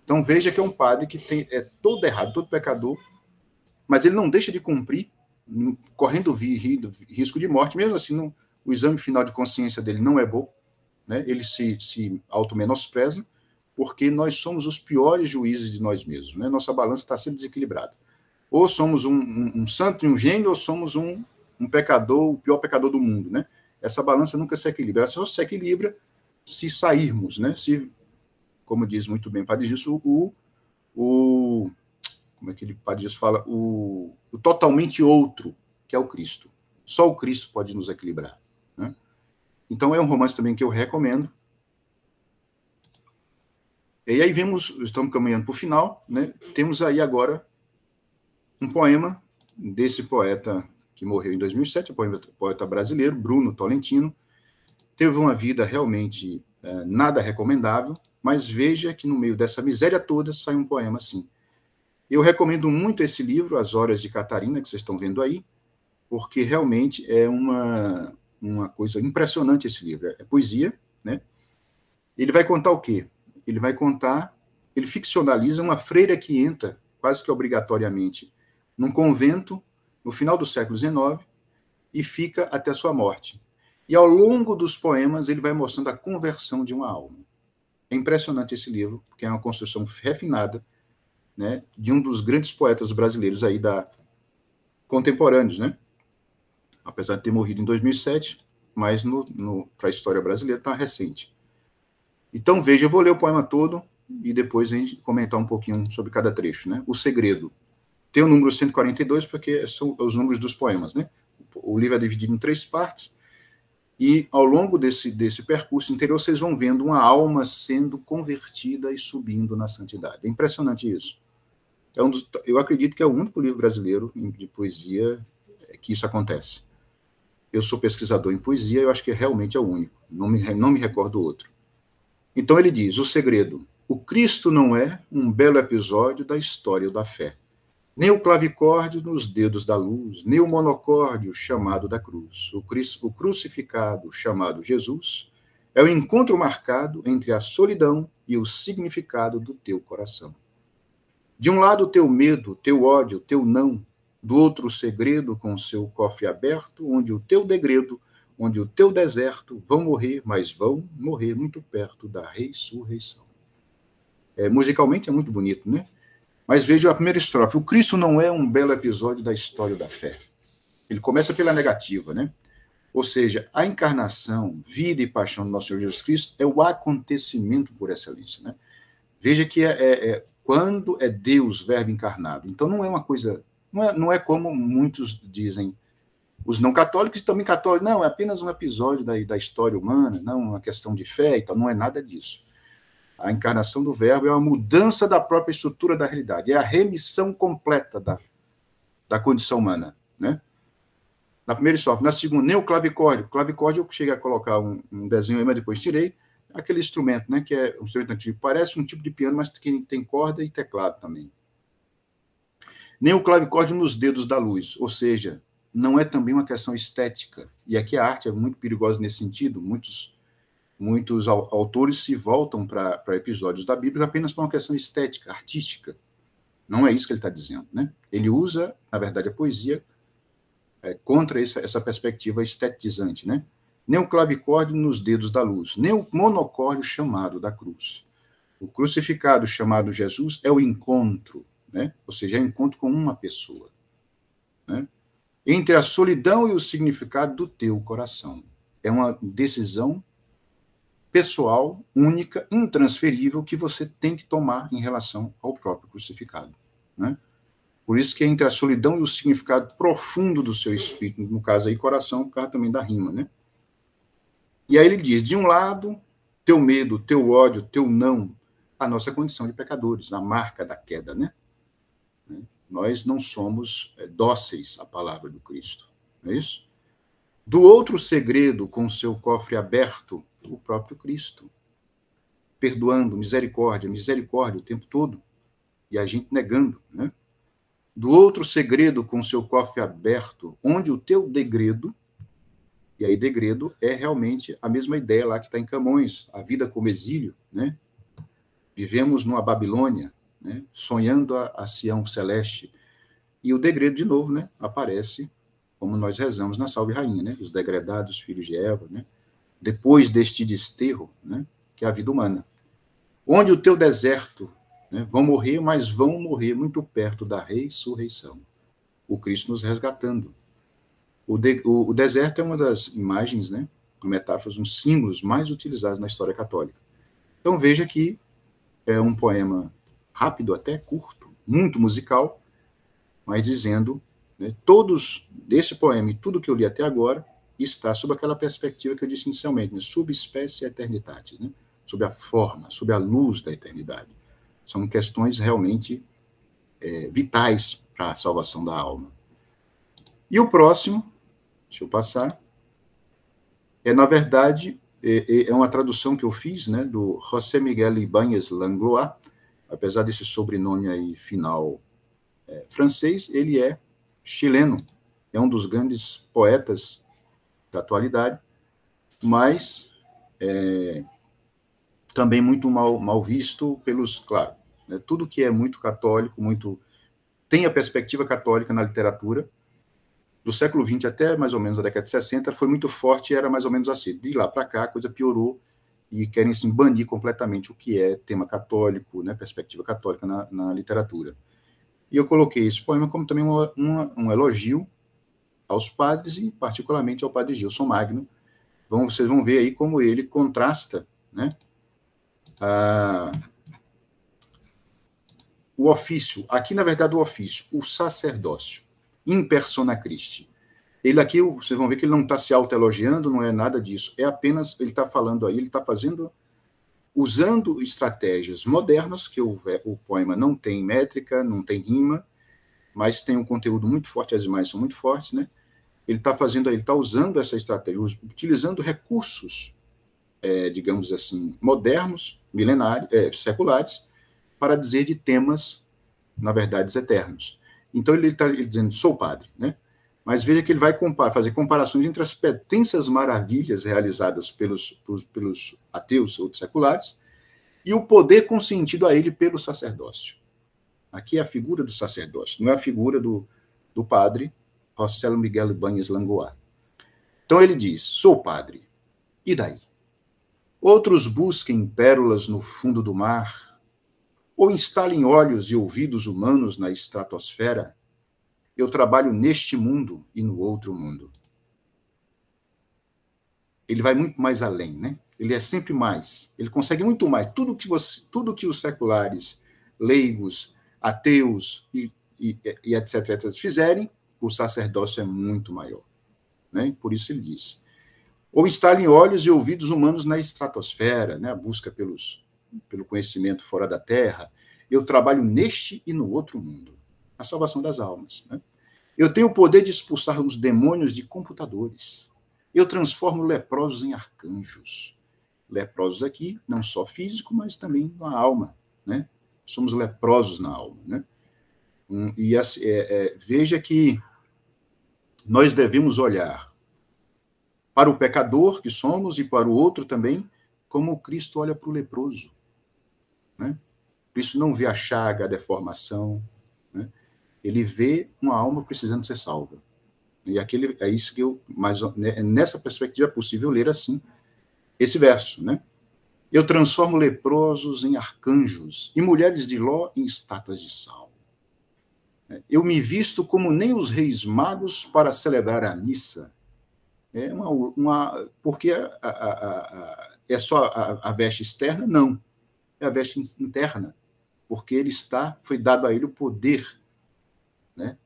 Então veja que é um padre que é todo errado, todo pecador, mas ele não deixa de cumprir, correndo risco de morte. Mesmo assim, o exame final de consciência dele não é bom, né? Ele se auto-menospreza, porque nós somos os piores juízes de nós mesmos, né? Nossa balança está sempre desequilibrada. Ou somos um santo e um gênio, ou somos um pecador, o pior pecador do mundo, né? Essa balança nunca se equilibra. Ela só se equilibra se sairmos, né? Se, como diz muito bem o Padre Gilson, como é que o Padre Gilson fala? O totalmente outro, que é o Cristo. Só o Cristo pode nos equilibrar, né? Então é um romance também que eu recomendo. E aí estamos caminhando para o final, né? Temos aí agora um poema desse poeta que morreu em 2007, poeta brasileiro, Bruno Tolentino. Teve uma vida realmente nada recomendável, mas veja que no meio dessa miséria toda sai um poema assim. Eu recomendo muito esse livro, As Horas de Catarina, que vocês estão vendo aí, porque realmente é uma coisa impressionante esse livro. É poesia, né? Ele vai contar o quê? Ele ficcionaliza uma freira que entra, quase que obrigatoriamente, num convento, no final do século XIX, e fica até sua morte. E ao longo dos poemas, ele vai mostrando a conversão de uma alma. É impressionante esse livro, porque é uma construção refinada, né, de um dos grandes poetas brasileiros aí contemporâneos, né? Apesar de ter morrido em 2007, mas para a história brasileira está recente. Então, veja, eu vou ler o poema todo e depois a gente comentar um pouquinho sobre cada trecho, né? O Segredo. Tem o número 142, porque são os números dos poemas, né? O livro é dividido em 3 partes, e ao longo desse percurso interior, vocês vão vendo uma alma sendo convertida e subindo na santidade. É impressionante isso. Eu acredito que é o único livro brasileiro de poesia que isso acontece. Eu sou pesquisador em poesia, eu acho que realmente é o único. Não me recordo outro. Então ele diz, o segredo. O Cristo não é um belo episódio da história da fé. Nem o clavicórdio nos dedos da luz, nem o monocórdio chamado da cruz. O crucificado chamado Jesus é o encontro marcado entre a solidão e o significado do teu coração. De um lado, teu medo, teu ódio, teu não. Do outro, o segredo com seu cofre aberto, onde o teu degredo onde o teu deserto vão morrer, mas vão morrer muito perto da ressurreição. Musicalmente é muito bonito, né? Mas veja a primeira estrofe. O Cristo não é um belo episódio da história da fé. Ele começa pela negativa, né? Ou seja, a encarnação, vida e paixão do nosso Senhor Jesus Cristo é o acontecimento por excelência, né? Veja que quando é Deus, verbo encarnado. Então não é uma coisa, não é como muitos dizem, os não católicos e também católicos, não, é apenas um episódio da história humana, não uma questão de fé e tal, não é nada disso. A encarnação do verbo é uma mudança da própria estrutura da realidade, é a remissão completa da condição humana, né? Na primeira estrofe. Na segunda, nem o clavicórdio. Clavicórdio eu cheguei a colocar um desenho aí, mas depois tirei. Aquele instrumento, né, que é um instrumento antigo. Parece um tipo de piano, mas que tem corda e teclado também. Nem o clavicórdio nos dedos da luz. Ou seja, não é também uma questão estética. E aqui a arte é muito perigosa nesse sentido. Muitos autores se voltam para episódios da Bíblia apenas para uma questão estética, artística. Não é isso que ele está dizendo, né? Ele usa, na verdade, a poesia contra essa perspectiva estetizante, né? Nem o clavicórdio nos dedos da luz, nem o monocórdio chamado da cruz. O crucificado chamado Jesus é o encontro, né? Ou seja, é o encontro com uma pessoa, né? Entre a solidão e o significado do teu coração. É uma decisão pessoal, única, intransferível, que você tem que tomar em relação ao próprio crucificado, né? Por isso que é entre a solidão e o significado profundo do seu espírito, no caso aí, coração, por causa também da rima, né? E aí ele diz, de um lado, teu medo, teu ódio, teu não, a nossa condição de pecadores, a marca da queda, né? Nós não somos dóceis à palavra do Cristo, não é isso? Do outro segredo, com o seu cofre aberto, o próprio Cristo, perdoando, misericórdia o tempo todo, e a gente negando, né? Do outro segredo, com o seu cofre aberto, onde o teu degredo, e aí degredo é realmente a mesma ideia lá que está em Camões, a vida como exílio, né? Vivemos numa Babilônia, né? Sonhando a Sião celeste, e o degredo, de novo, né? Aparece, como nós rezamos na Salve Rainha, né? Os degredados filhos de Eva, né? Depois deste desterro, né? Que é a vida humana. Onde o teu deserto, né? Vão morrer, mas vão morrer muito perto da ressurreição. O Cristo nos resgatando. O deserto é uma das imagens, né? Metáforas, uns símbolos mais utilizados na história católica. Então veja que é um poema rápido, até curto, muito musical, mas dizendo, né, todos desse poema e tudo que eu li até agora está sob aquela perspectiva que eu disse inicialmente, né, subspecie eternitatis, né, sob a forma, sob a luz da eternidade. São questões realmente vitais para a salvação da alma. E o próximo, deixa eu passar, na verdade, é uma tradução que eu fiz, né, do José Miguel Ibáñez Langlois. Apesar desse sobrenome aí final francês, ele é chileno, é um dos grandes poetas da atualidade, mas também muito mal visto pelos, claro, né, tudo que é muito católico, tem a perspectiva católica na literatura, do século XX até mais ou menos a década de 60, foi muito forte e era mais ou menos assim. De lá para cá, a coisa piorou e querem assim, banir completamente o que é tema católico, né, perspectiva católica na literatura. E eu coloquei esse poema como também um elogio aos padres e particularmente ao padre Gilson Magno. Vocês vão ver aí como ele contrasta, né, o ofício, aqui na verdade o ofício, o sacerdócio, in persona Christi. Ele aqui, vocês vão ver que ele não está se autoelogiando, não é nada disso, é apenas, ele está falando aí, ele está fazendo, usando estratégias modernas, que o poema não tem métrica, não tem rima, mas tem um conteúdo muito forte, as imagens são muito fortes, né? Ele está usando essa estratégia, utilizando recursos, digamos assim, modernos, milenares, seculares, para dizer de temas, na verdade, eternos. Então, ele está dizendo, sou padre, né? Mas veja que ele vai fazer comparações entre as pretensas maravilhas realizadas pelos ateus ou seculares e o poder concedido a ele pelo sacerdócio. Aqui é a figura do sacerdócio, não é a figura do padre José Miguel Ibáñez Langlois. Então ele diz, sou padre, e daí? Outros busquem pérolas no fundo do mar, ou instalem olhos e ouvidos humanos na estratosfera. Eu trabalho neste mundo e no outro mundo. Ele vai muito mais além, né? Ele é sempre mais. Ele consegue muito mais. Tudo que os seculares, leigos, ateus e etc. fizerem, o sacerdócio é muito maior. Né? Por isso ele diz. Ou instalem olhos e ouvidos humanos na estratosfera, né? A busca pelo conhecimento fora da Terra. Eu trabalho neste e no outro mundo. A salvação das almas. Né? Eu tenho o poder de expulsar os demônios de computadores. Eu transformo leprosos em arcanjos. Leprosos aqui, não só físico, mas também na alma. Né? Somos leprosos na alma. Né? E veja que nós devemos olhar para o pecador que somos e para o outro também, como Cristo olha para o leproso. Né? Cristo não vê a chaga, a deformação. Né? Ele vê uma alma precisando ser salva. E é isso que nessa perspectiva é possível ler assim esse verso, né? Eu transformo leprosos em arcanjos e mulheres de Ló em estátuas de sal. Eu me visto como nem os reis magos para celebrar a missa. Porque é só a veste externa? Não. É a veste interna. Porque foi dado a ele o poder, né,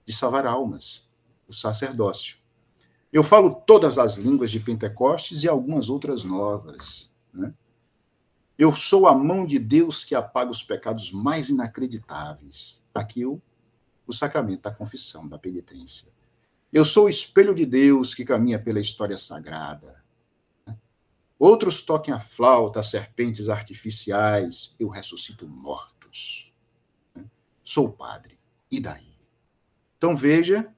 de salvar almas, o sacerdócio. Eu falo todas as línguas de Pentecostes e algumas outras novas. Né? Eu sou a mão de Deus que apaga os pecados mais inacreditáveis. Aqui o sacramento da confissão, da penitência. Eu sou o espelho de Deus que caminha pela história sagrada. Outros toquem a flauta, as serpentes artificiais, eu ressuscito mortos. Sou padre. E daí? Então veja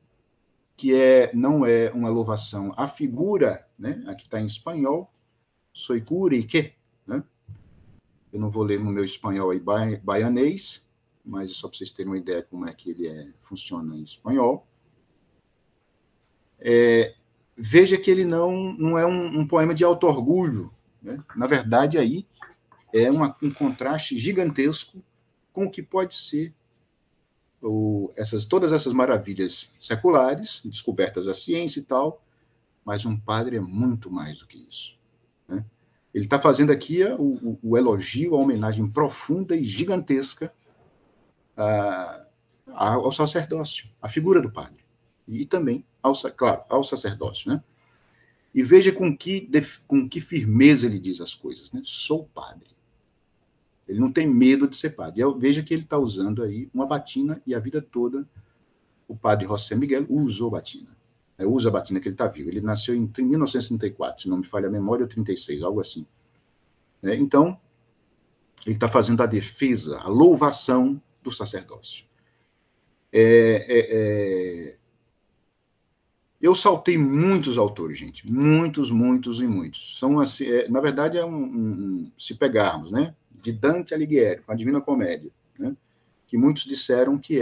que não é uma louvação. A figura, né, aqui está em espanhol, soy cura e que, né? Eu não vou ler no meu espanhol aí baianês, mas é só para vocês terem uma ideia como é que ele funciona em espanhol. Veja que ele não é um poema de auto-orgulho. Né? Na verdade, aí é um contraste gigantesco com o que pode ser todas essas maravilhas seculares, descobertas da ciência e tal, mas um padre é muito mais do que isso. Né? Ele está fazendo aqui o elogio, a homenagem profunda e gigantesca ao sacerdócio, à figura do padre, e também, claro, ao sacerdócio. Né? E veja com que firmeza ele diz as coisas. Né? Sou padre. Ele não tem medo de ser padre. Veja que ele está usando aí uma batina e a vida toda o padre José Miguel usou batina. Usa a batina que ele está vivo. Ele nasceu em 1934, se não me falha a memória, ou 36, algo assim. Então, ele está fazendo a defesa, a louvação do sacerdócio. Eu saltei muitos autores, gente. Muitos. São, assim, na verdade, se pegarmos, né? De Dante Alighieri, com a Divina Comédia, né? Que muitos disseram que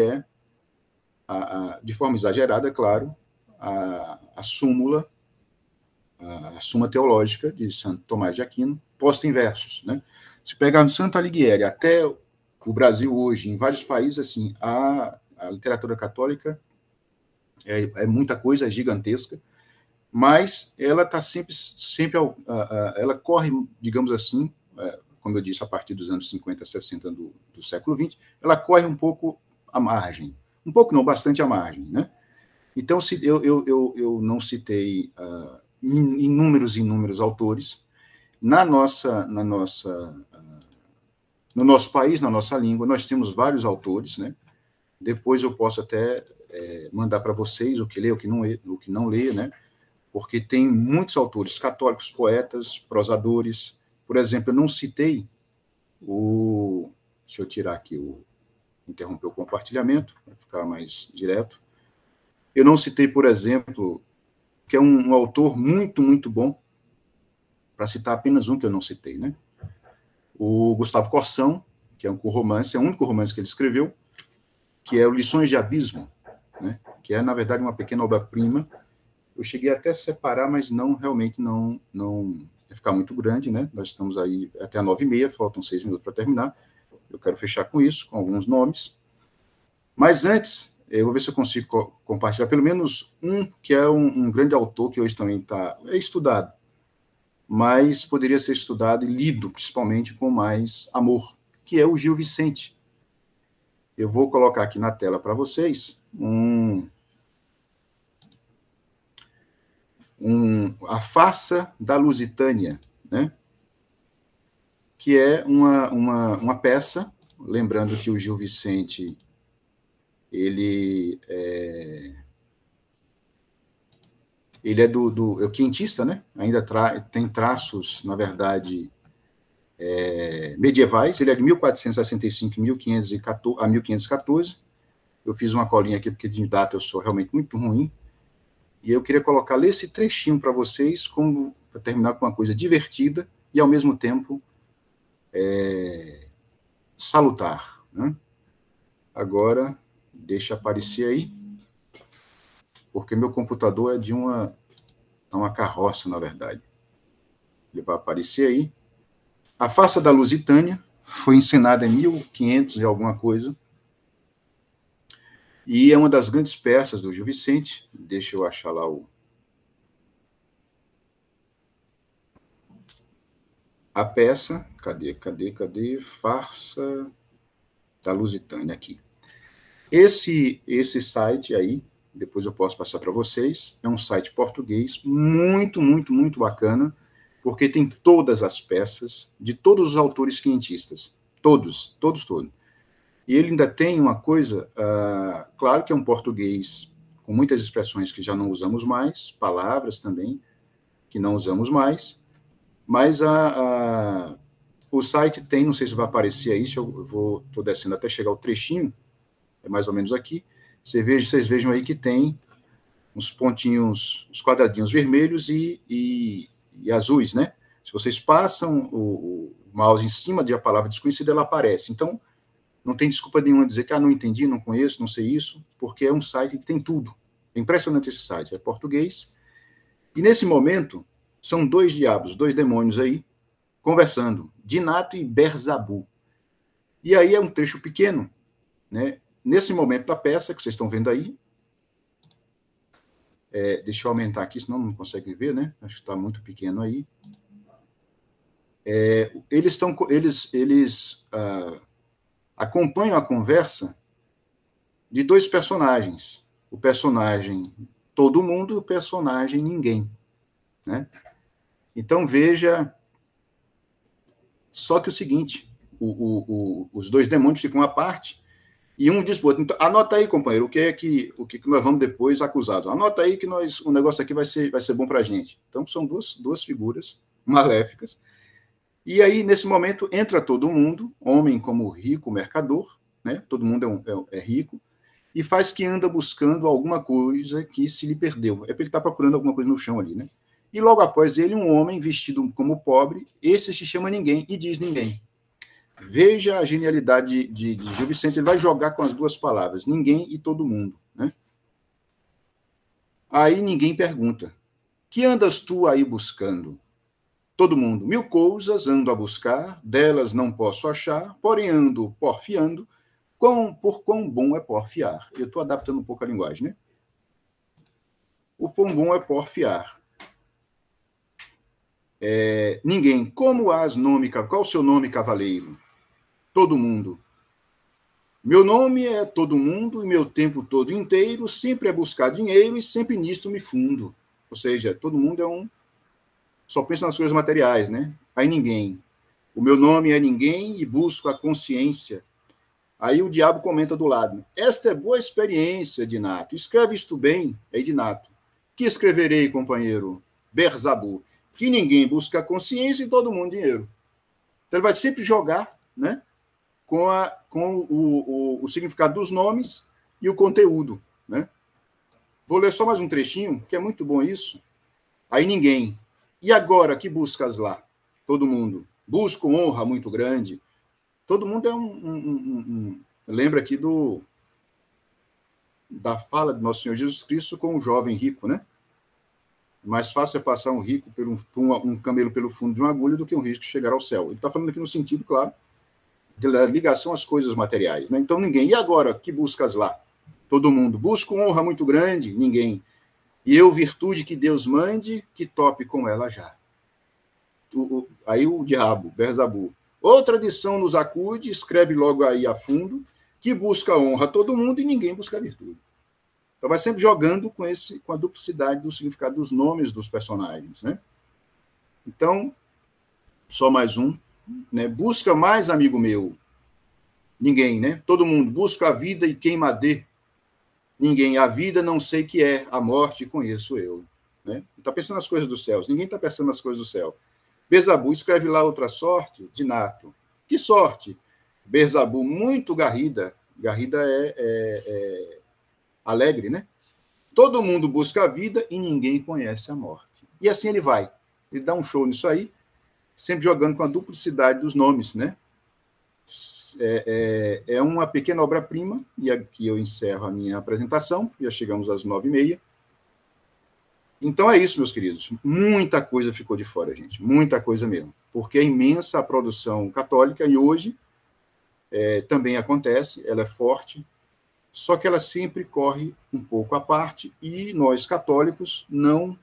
de forma exagerada, claro, a súmula, a Suma Teológica de Santo Tomás de Aquino, posta em versos. Né? Se pegarmos Santo Alighieri até o Brasil hoje, em vários países, assim, a literatura católica é muita coisa, é gigantesca, mas ela está sempre ela corre, digamos assim, como eu disse, a partir dos anos 50, 60 do século XX, ela corre um pouco à margem. Um pouco não, bastante à margem. Né? Então, eu não citei inúmeros autores. No nosso país, na nossa língua, nós temos vários autores. Né? Depois eu posso até mandar para vocês o que lê, o que não lê, né? Porque tem muitos autores católicos, poetas, prosadores. Por exemplo, eu não citei deixa eu tirar aqui interromper o compartilhamento, para ficar mais direto. Eu não citei, por exemplo, que é um autor muito bom, para citar apenas um que eu não citei, né? O Gustavo Corsão, que é um romance, é o único romance que ele escreveu, que é o Lições de Abismo, né? Que é, na verdade, uma pequena obra-prima. Eu cheguei até a separar, mas não, realmente não vai ficar muito grande, né? Nós estamos aí até a 9h30, faltam 6 minutos para terminar. Eu quero fechar com isso, com alguns nomes. Mas antes, eu vou ver se eu consigo compartilhar pelo menos um, que é um grande autor que hoje também é estudado, mas poderia ser estudado e lido, principalmente com mais amor, que é o Gil Vicente. Eu vou colocar aqui na tela para vocês A Farsa da Lusitânia, né? Que é uma peça, lembrando que o Gil Vicente, ele é quintista, né? Ainda tem traços, na verdade, medievais. Ele é de 1465 a 1514. Eu fiz uma colinha aqui, porque de data eu sou realmente muito ruim. E eu queria ler esse trechinho para vocês, para terminar com uma coisa divertida e, ao mesmo tempo, salutar. Né? Agora, deixa aparecer aí, porque meu computador é de uma carroça, na verdade. Ele vai aparecer aí. A Farsa da Lusitânia foi encenada em 1500 e alguma coisa, e é uma das grandes peças do Gil Vicente. Deixa eu achar lá a peça. Cadê? Farsa da Lusitânia, aqui. Esse site aí, depois eu posso passar para vocês, é um site português muito, muito, muito bacana, porque tem todas as peças de todos os autores quinhentistas. Todos. E ele ainda tem uma coisa, claro que é um português com muitas expressões que já não usamos mais, palavras também que não usamos mais, mas o site tem, não sei se vai aparecer aí, estou descendo até chegar ao trechinho, é mais ou menos aqui, vocês vejam aí que tem uns pontinhos, os quadradinhos vermelhos e azuis, né? Se vocês passam o mouse em cima de a palavra desconhecida, ela aparece. Então, não tem desculpa nenhuma dizer que não entendi, não conheço, não sei isso, porque é um site que tem tudo. É impressionante esse site, é português. E nesse momento, são dois demônios aí, conversando, Dinato e Berzabu. E aí é um trecho pequeno, né? Nesse momento da peça, que vocês estão vendo aí, deixa eu aumentar aqui, senão não consegue ver, né? Acho que está muito pequeno aí. Eles acompanham a conversa de dois personagens. O personagem todo mundo e o personagem ninguém. Né? Então, veja só que o seguinte, os dois demônios ficam à parte e um diz para o outro, então, anota aí, companheiro, o que nós vamos depois acusados. Anota aí que o negócio aqui vai ser bom para a gente. Então, são duas figuras maléficas. E aí, nesse momento, entra todo mundo, homem como rico, mercador, né? Todo mundo é rico, e faz que anda buscando alguma coisa que se lhe perdeu. É porque ele está procurando alguma coisa no chão ali, né? E logo após ele, um homem vestido como pobre, esse se chama ninguém e diz ninguém. Veja a genialidade de Gil Vicente, ele vai jogar com as duas palavras, ninguém e todo mundo, né? Aí ninguém pergunta, que andas tu aí buscando? Todo mundo, 1000 coisas ando a buscar, delas não posso achar, porém ando porfiando, por quão bom é porfiar. Eu estou adaptando um pouco a linguagem, né? O quão bom é porfiar. Ninguém, como has nome, qual o seu nome, cavaleiro? Todo mundo. Meu nome é todo mundo e meu tempo todo inteiro sempre é buscar dinheiro e sempre nisto me fundo. Ou seja, todo mundo só pensa nas coisas materiais, né? Aí ninguém. O meu nome é ninguém e busco a consciência. Aí o diabo comenta do lado. Esta é boa experiência, Dinato. Escreve isto bem, é Dinato. Que escreverei, companheiro? Berzabu. Que ninguém busca a consciência e todo mundo dinheiro. Então ele vai sempre jogar, né? Com o significado dos nomes e o conteúdo, né? Vou ler só mais um trechinho, que é muito bom isso. Aí ninguém. E agora, que buscas lá? Todo mundo. Busco honra muito grande. Todo mundo lembra aqui da fala de Nosso Senhor Jesus Cristo com o jovem rico, né? Mais fácil é passar um rico um camelo pelo fundo de uma agulha do que um rico chegar ao céu. Ele está falando aqui no sentido, claro, da ligação às coisas materiais. Né? Então, ninguém. E agora, que buscas lá? Todo mundo. Busco honra muito grande? Ninguém. E eu, virtude que Deus mande, que tope com ela já. Aí o diabo, Berzabu. Outra tradição nos acude, escreve logo aí a fundo, que busca honra a todo mundo e ninguém busca virtude. Então vai sempre jogando com a duplicidade do significado dos nomes dos personagens, né? Então, só mais um, né? Busca mais, amigo meu. Ninguém, né? Todo mundo busca a vida e quem dê. Ninguém. A vida não sei que é, a morte conheço eu. Né? Está pensando nas coisas dos céus. Ninguém está pensando nas coisas do céu. Berzabu escreve lá outra sorte de nato. Que sorte? Berzabu muito garrida. Garrida é alegre, né? Todo mundo busca a vida e ninguém conhece a morte. E assim ele vai. Ele dá um show nisso aí, sempre jogando com a duplicidade dos nomes, né? É uma pequena obra-prima, e aqui eu encerro a minha apresentação, já chegamos às 9h30. Então é isso, meus queridos. Muita coisa ficou de fora, gente. Muita coisa mesmo. Porque é imensa a produção católica, e hoje também acontece, ela é forte, só que ela sempre corre um pouco à parte, e nós, católicos, não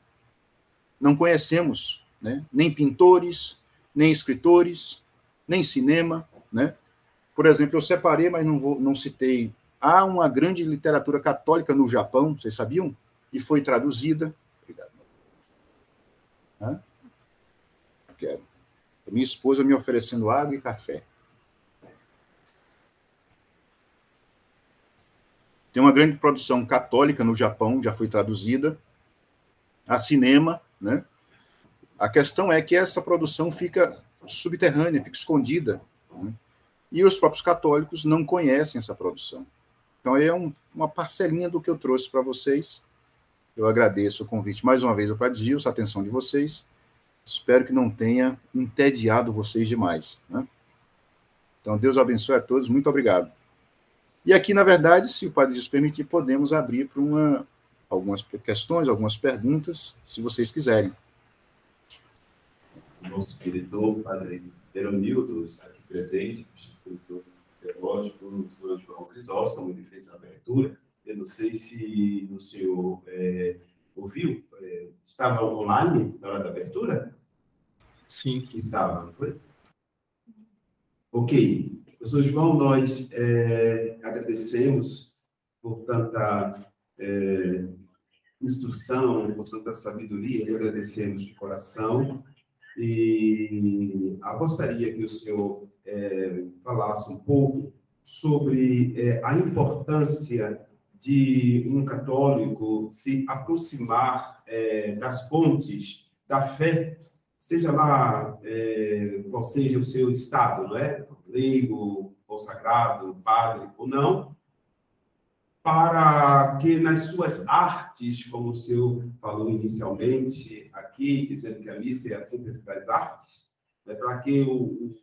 conhecemos, né? Nem pintores, nem escritores, nem cinema, né? Por exemplo, eu separei, mas não citei, há uma grande literatura católica no Japão, vocês sabiam? E foi traduzida. Obrigado. Quero. Minha esposa me oferecendo água e café. Tem uma grande produção católica no Japão, já foi traduzida, a cinema, né? A questão é que essa produção fica subterrânea, fica escondida, né? E os próprios católicos não conhecem essa produção. Então, é uma parcelinha do que eu trouxe para vocês. Eu agradeço o convite mais uma vez ao Padre Gilson, a atenção de vocês. Espero que não tenha entediado vocês demais, né? Então, Deus abençoe a todos. Muito obrigado. E aqui, na verdade, se o Padre Gilson permitir, podemos abrir para algumas questões, algumas perguntas, se vocês quiserem. Nosso diretor, Padre Peronildo, está aqui presente, Instituto Teológico, o senhor João Crisóstomo, ele fez a abertura. Eu não sei se o senhor ouviu, estava online na hora da abertura? Sim. Estava, não foi? Ok. Professor João, nós agradecemos por tanta instrução, por tanta sabedoria, e agradecemos de coração. E gostaria que o senhor falasse um pouco sobre a importância de um católico se aproximar das fontes da fé, seja lá qual seja o seu estado, não é? Leigo, consagrado, padre ou não, para que nas suas artes, como o senhor falou inicialmente aqui, dizendo que a missa é a síntese das artes, para que o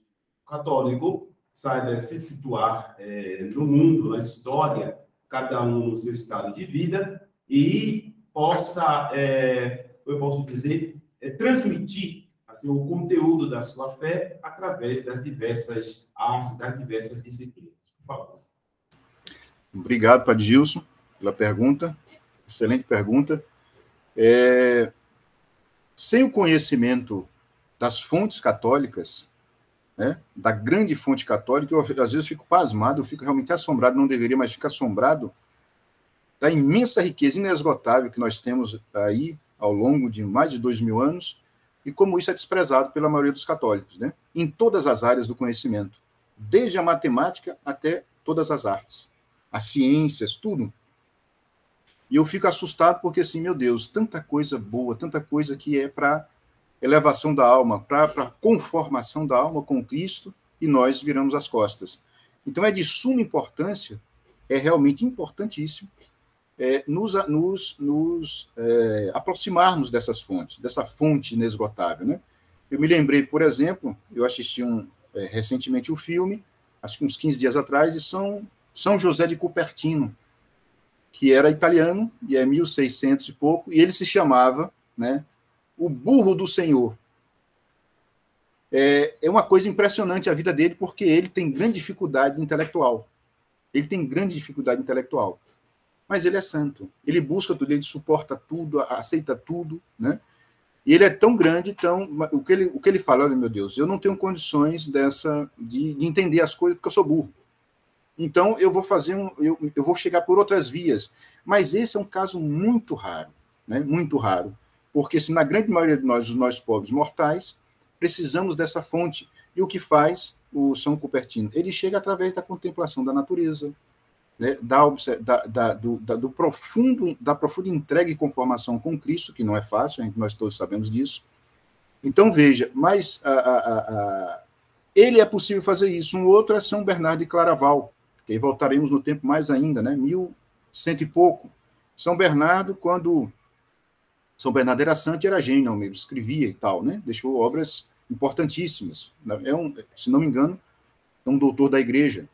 católico saiba se situar no mundo, na história, cada um no seu estado de vida, e possa, eu posso dizer, transmitir assim, o conteúdo da sua fé através das diversas artes, das diversas disciplinas. Por favor. Obrigado, Padre Gilson, pela pergunta. Excelente pergunta. Sem o conhecimento das fontes católicas, né, da grande fonte católica, eu às vezes fico pasmado, eu fico realmente assombrado, não deveria, mas fico assombrado da imensa riqueza inesgotável que nós temos aí ao longo de mais de 2000 anos, e como isso é desprezado pela maioria dos católicos, né, em todas as áreas do conhecimento, desde a matemática até todas as artes, as ciências, tudo. E eu fico assustado porque, assim, meu Deus, tanta coisa boa, tanta coisa que é para elevação da alma, para conformação da alma com Cristo, e nós viramos as costas. Então, é de suma importância, é realmente importantíssimo, nos aproximarmos dessas fontes, dessa fonte inesgotável, né? Eu me lembrei, por exemplo, eu assisti recentemente um filme, acho que uns 15 dias atrás, de São José de Cupertino, que era italiano, e é 1600 e pouco, e ele se chamava, né, o burro do Senhor. É uma coisa impressionante a vida dele, porque ele tem grande dificuldade intelectual. Ele tem grande dificuldade intelectual. Mas ele é santo. Ele busca tudo, ele suporta tudo, aceita tudo, né? E ele é tão grande, o que ele fala, olha, meu Deus, eu não tenho condições de entender as coisas porque eu sou burro. Então, eu vou chegar por outras vias. Mas esse é um caso muito raro, né? Muito raro. Porque se na grande maioria de nós pobres mortais, precisamos dessa fonte. E o que faz o São Cupertino? Ele chega através da contemplação da natureza, né? Da profunda entrega e conformação com Cristo, que não é fácil, nós todos sabemos disso. Então, veja, mas ele é possível fazer isso. Um outro é São Bernardo de Claraval, que aí voltaremos no tempo mais ainda, né? 1100 e pouco. São Bernardo, quando São Bernardo era santo e era gênio mesmo, escrevia e tal, né? Deixou obras importantíssimas. Se não me engano, é um doutor da igreja.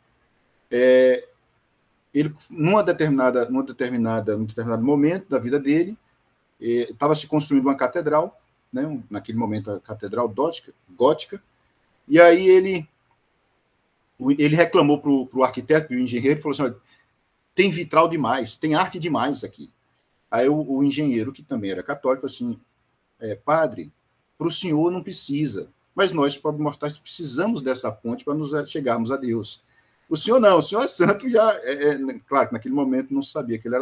Ele, num determinado momento da vida dele, estava se construindo uma catedral, né? Naquele momento a catedral gótica, e aí ele reclamou para o arquiteto e o engenheiro, falou assim, olha, tem vitral demais, tem arte demais aqui. Aí o engenheiro, que também era católico, falou assim, padre, para o senhor não precisa, mas nós, pobres mortais, precisamos dessa ponte para nos chegarmos a Deus. O senhor não, o senhor é santo, claro que naquele momento não sabia que ele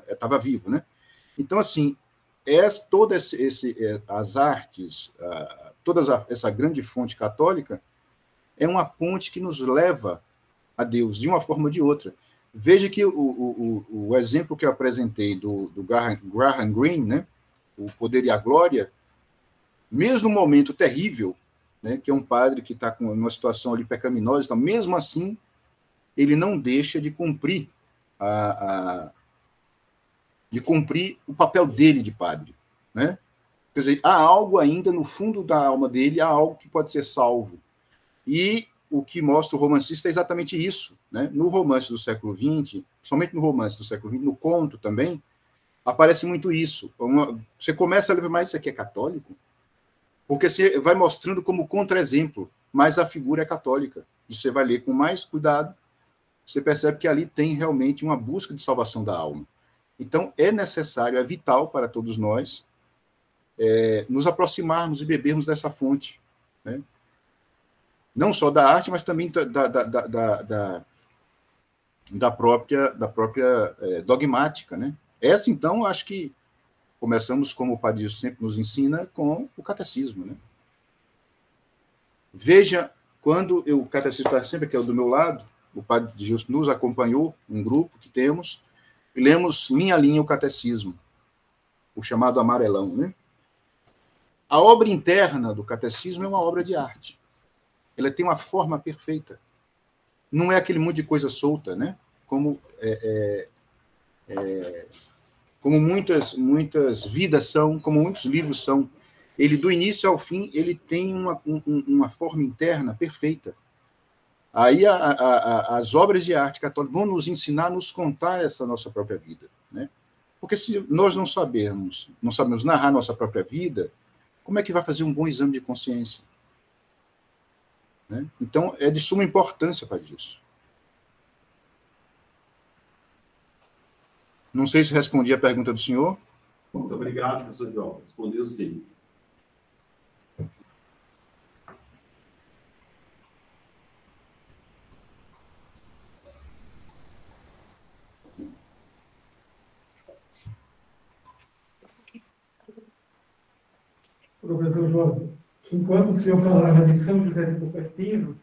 estava vivo, né? Então, assim, as artes, toda essa grande fonte católica é uma ponte que nos leva a Deus, de uma forma ou de outra. Veja que o exemplo que eu apresentei do Graham Greene, né? O Poder e a Glória, mesmo no momento terrível, né, que é um padre que está com uma situação ali pecaminosa, então, mesmo assim, ele não deixa de cumprir o papel dele de padre, né? Quer dizer, há algo ainda no fundo da alma dele, há algo que pode ser salvo. E o que mostra o romancista é exatamente isso, né? No romance do século XX, somente no romance do século XX, no conto também, aparece muito isso. Você começa a ler, mas isso aqui é católico? Porque você vai mostrando como contra-exemplo, mas a figura é católica. E você vai ler com mais cuidado, você percebe que ali tem realmente uma busca de salvação da alma. Então, é necessário, é vital para todos nós, nos aproximarmos e bebermos dessa fonte, né? Não só da arte, mas também da própria dogmática, né? Essa, então, acho que começamos, como o Padre sempre nos ensina, com o catecismo, né? Veja, quando o catecismo está sempre aqui do meu lado, o Padre Gilson nos acompanhou, um grupo que temos, e lemos linha a linha o catecismo, o chamado amarelão, né? A obra interna do catecismo é uma obra de arte. Ela tem uma forma perfeita. Não é aquele monte de coisa solta, né? Como muitas vidas são, como muitos livros são. Ele, do início ao fim, ele tem uma forma interna perfeita. Aí as obras de arte católica vão nos ensinar a nos contar essa nossa própria vida, né? Porque se nós não sabemos narrar nossa própria vida, como é que vai fazer um bom exame de consciência? Né? Então, é de suma importância para isso. Não sei se respondi a pergunta do senhor. Muito obrigado, professor João. Respondeu sim. Professor João, enquanto o senhor falava de São José de Cupertino,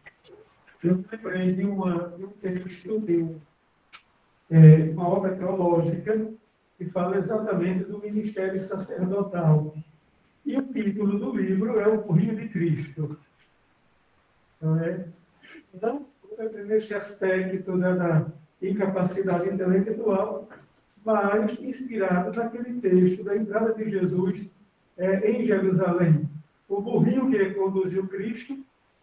eu lembrei de um texto de uma obra teológica que fala exatamente do ministério sacerdotal. E o título do livro é O Burrinho de Cristo. Então, nesse aspecto da incapacidade intelectual, mas inspirado naquele texto da entrada de Jesus em Jerusalém. O burrinho que conduziu Cristo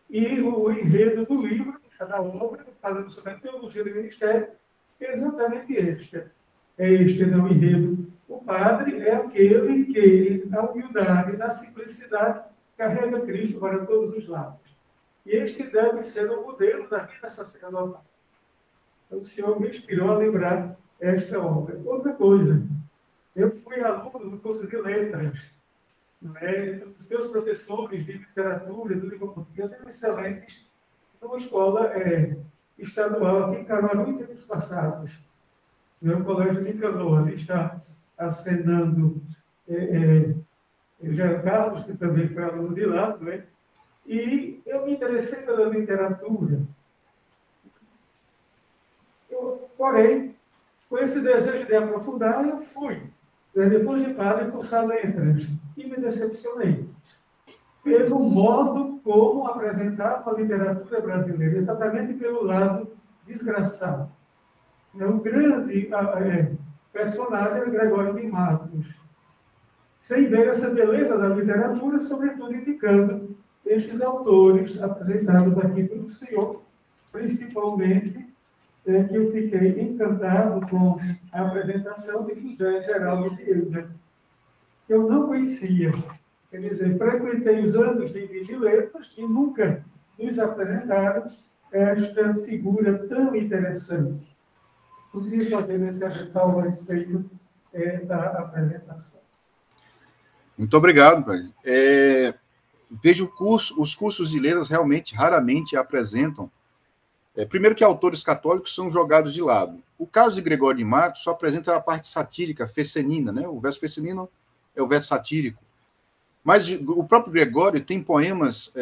e o enredo do livro, da obra, falando sobre a teologia do ministério, é exatamente este. Este é o enredo, O padre é aquele que, na humildade, na simplicidade, carrega Cristo para todos os lados. E este deve ser o modelo da vida sacerdotal. Então, o Senhor me inspirou a lembrar esta obra. Outra coisa, eu fui aluno do curso de letras. Os meus professores de literatura e de língua portuguesa eram excelentes numa escola estadual aqui em Caruaru em tempos passados. No colégio de Canoa, ali está acenando Jean Carlos, que também foi aluno de lá, né? E eu me interessei pela literatura. Porém, com esse desejo de aprofundar, eu fui, depois de padre, cursar letras, e me decepcionei. Pelo modo como apresentava a literatura brasileira, exatamente pelo lado desgraçado. O grande personagem era Gregório de Matos, sem ver essa beleza da literatura, sobretudo indicando estes autores apresentados aqui pelo senhor, principalmente que eu fiquei encantado com a apresentação de José Geraldo Vieira, que eu não conhecia. Quer dizer, frequentei os anos de letras e nunca nos apresentaram esta figura tão interessante. Poderia fazer esse ressalvo a respeito da apresentação. Muito obrigado, pai. Vejo os cursos de letras realmente, raramente apresentam. Primeiro que autores católicos são jogados de lado. O caso de Gregório de Matos só apresenta a parte satírica, fescenina, né? O verso fescenino é o verso satírico. Mas o próprio Gregório tem poemas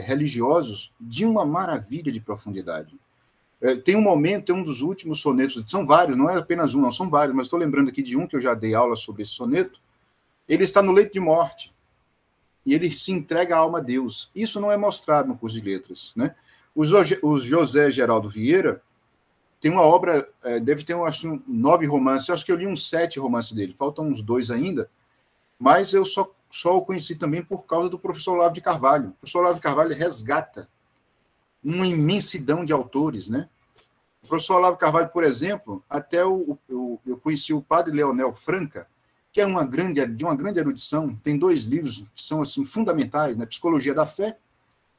religiosos de uma maravilha de profundidade. Tem um momento, tem um dos últimos sonetos, são vários, não é apenas um, não, são vários, mas estou lembrando aqui de um que eu já dei aula sobre esse soneto. Ele está no leito de morte e ele se entrega a alma a Deus. Isso não é mostrado no curso de letras, né? O José Geraldo Vieira tem uma obra, deve ter acho, 9 romances, eu acho que eu li uns 7 romances dele, faltam uns 2 ainda, mas eu só o conheci também por causa do professor Olavo de Carvalho. O professor Olavo de Carvalho resgata uma imensidão de autores, né? O professor Olavo de Carvalho, por exemplo, até eu conheci o padre Leonel Franca, que é de uma grande erudição, tem 2 livros que são assim fundamentais, né? Psicologia da Fé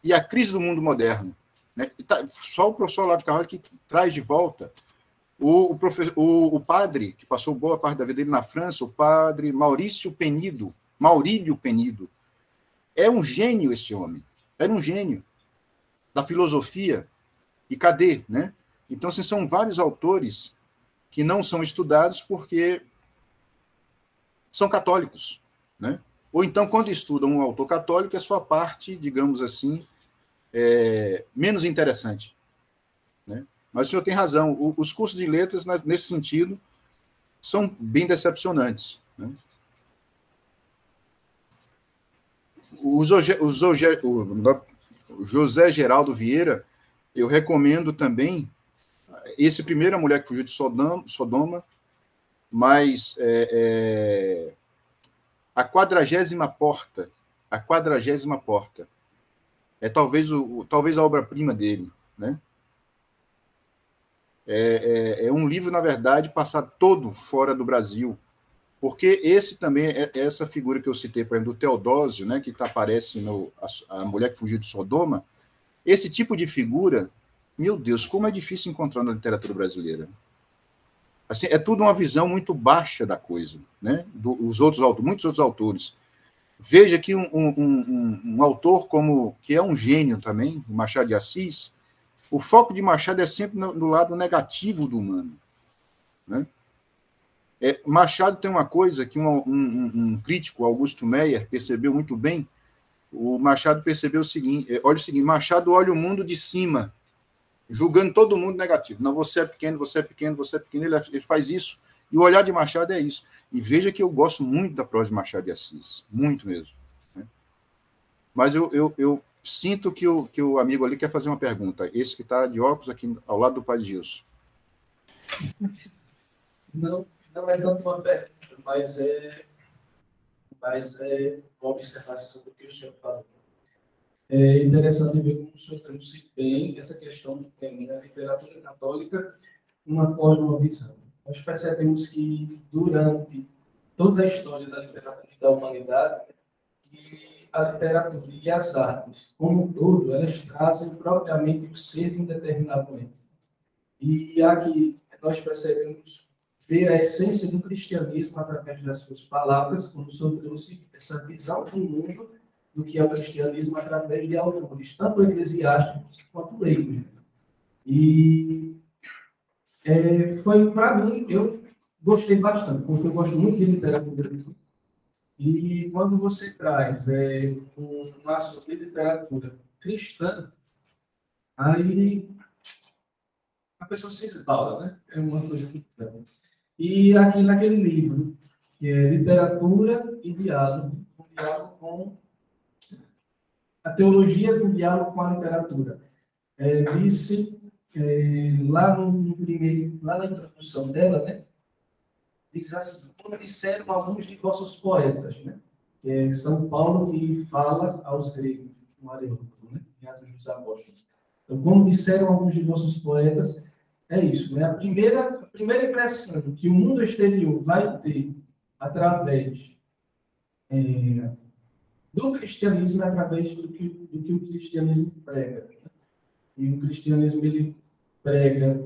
e A Crise do Mundo Moderno. Né? Só o professor Olavo de Carvalho que traz de volta o padre, que passou boa parte da vida dele na França, o padre Maurílio Penido. É um gênio esse homem. Era um gênio da filosofia. E cadê? Né? Então, assim, são vários autores que não são estudados porque são católicos. Né? Ou então, quando estudam um autor católico, é sua parte, digamos assim, menos interessante. Né? Mas o senhor tem razão. Os cursos de letras, nesse sentido, são bem decepcionantes. Né? O José Geraldo Vieira, eu recomendo também esse primeiro, A Mulher que Fugiu de Sodoma, mas a 40ª Porta, é talvez a obra-prima dele, né? É um livro, na verdade, passado todo fora do Brasil, porque esse também essa figura que eu citei, por exemplo, do Teodósio, né, que aparece no A Mulher que Fugiu de Sodoma, esse tipo de figura, meu Deus, como é difícil encontrar na literatura brasileira. Assim, é tudo uma visão muito baixa da coisa, né? Muitos outros autores. Veja que um autor que é um gênio também, Machado de Assis, o foco de Machado é sempre no lado negativo do humano. Né? Machado tem uma coisa que um crítico, Augusto Meyer, percebeu muito bem. O Machado percebeu o seguinte, Machado olha o mundo de cima, julgando todo mundo negativo. Não, você é pequeno, você é pequeno, você é pequeno. Ele faz isso. E o olhar de Machado é isso. E veja que eu gosto muito da prosa de Machado de Assis. Muito mesmo. Né? Mas eu sinto que o amigo ali quer fazer uma pergunta. Esse que está de óculos aqui ao lado do Padre Gilson. Não é tanto uma pergunta, mas é uma observação do que o senhor falou. É interessante ver como o senhor trouxe bem essa questão que tem na literatura católica uma cosmovisão. Nós percebemos que durante toda a história da literatura e da humanidade, que a literatura e as artes, como um todo, elas trazem propriamente o ser de um determinado ente. E aqui nós percebemos ver a essência do cristianismo através das suas palavras, como o senhor trouxe essa visão do mundo do que é o cristianismo através de autores, tanto eclesiásticos quanto leigos. E foi, para mim, eu gostei bastante, porque eu gosto muito de literatura. E quando você traz um laço de literatura cristã, aí a pessoa se esbala, né? É uma coisa que... E aqui naquele livro, que é Literatura e Diálogo, um diálogo com a teologia do diálogo com a literatura. Disse, lá na introdução dela, né, diz assim, como disseram alguns de vossos poetas, né, que é São Paulo que fala aos gregos, no Areópago, né, em Atos dos Apóstolos. Então, como disseram alguns de vossos poetas, é isso, né? A primeira impressão que o mundo exterior vai ter através do cristianismo, através do que o cristianismo prega. Né? E o cristianismo, ele prega,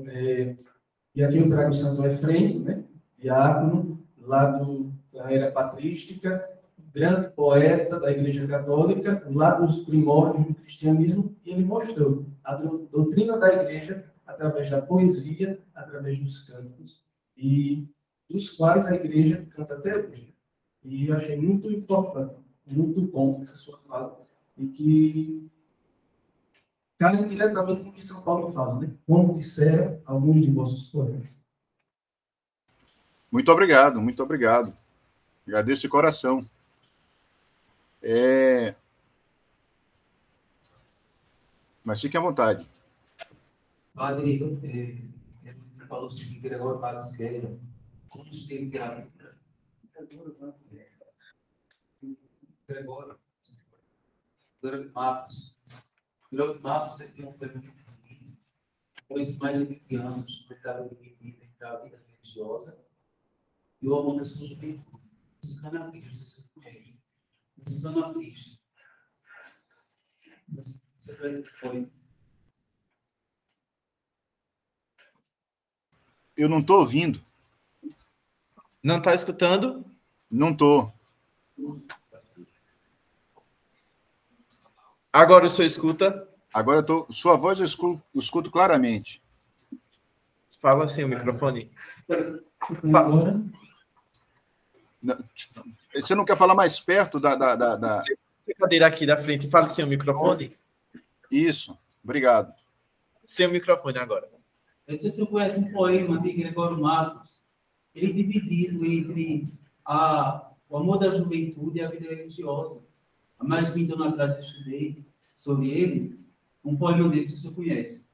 e aqui eu trago o Santo Efrem, né? Diácono, lá da era patrística, grande poeta da Igreja Católica, lá dos primórdios do cristianismo, e ele mostrou a doutrina da Igreja através da poesia, através dos cantos, e dos quais a Igreja canta até hoje. E eu achei muito importante, muito bom essa sua fala, e que cai diretamente no que São Paulo fala, né? Como disseram alguns de vossos poetas. Muito obrigado, muito obrigado. Agradeço de coração. Mas fique à vontade. Padre, ele falou assim, Gregório Matos Guerra, como estudei literatura. Gregório Matos. Gregório Matos tem um pergunta pois mais de 20 anos tratava de vida da vida religiosa e o amor da sua juventude. Buscando a Cristo, você conhece. Buscando a Cristo. Você traz o que foi? Eu não estou ouvindo. Não está escutando? Não estou. Agora o senhor escuta? Agora eu tô. Sua voz eu escuto claramente. Fala assim o microfone. Você não quer falar mais perto da... Cadeira aqui da frente. Fala assim o microfone. Isso. Obrigado. Sem o microfone agora. Eu não sei se você conhece um poema de Gregório Matos. Ele é dividido entre o amor da juventude e a vida religiosa. Há mais de 20 anos atrás eu estudei sobre ele. Um poema desse você conhece.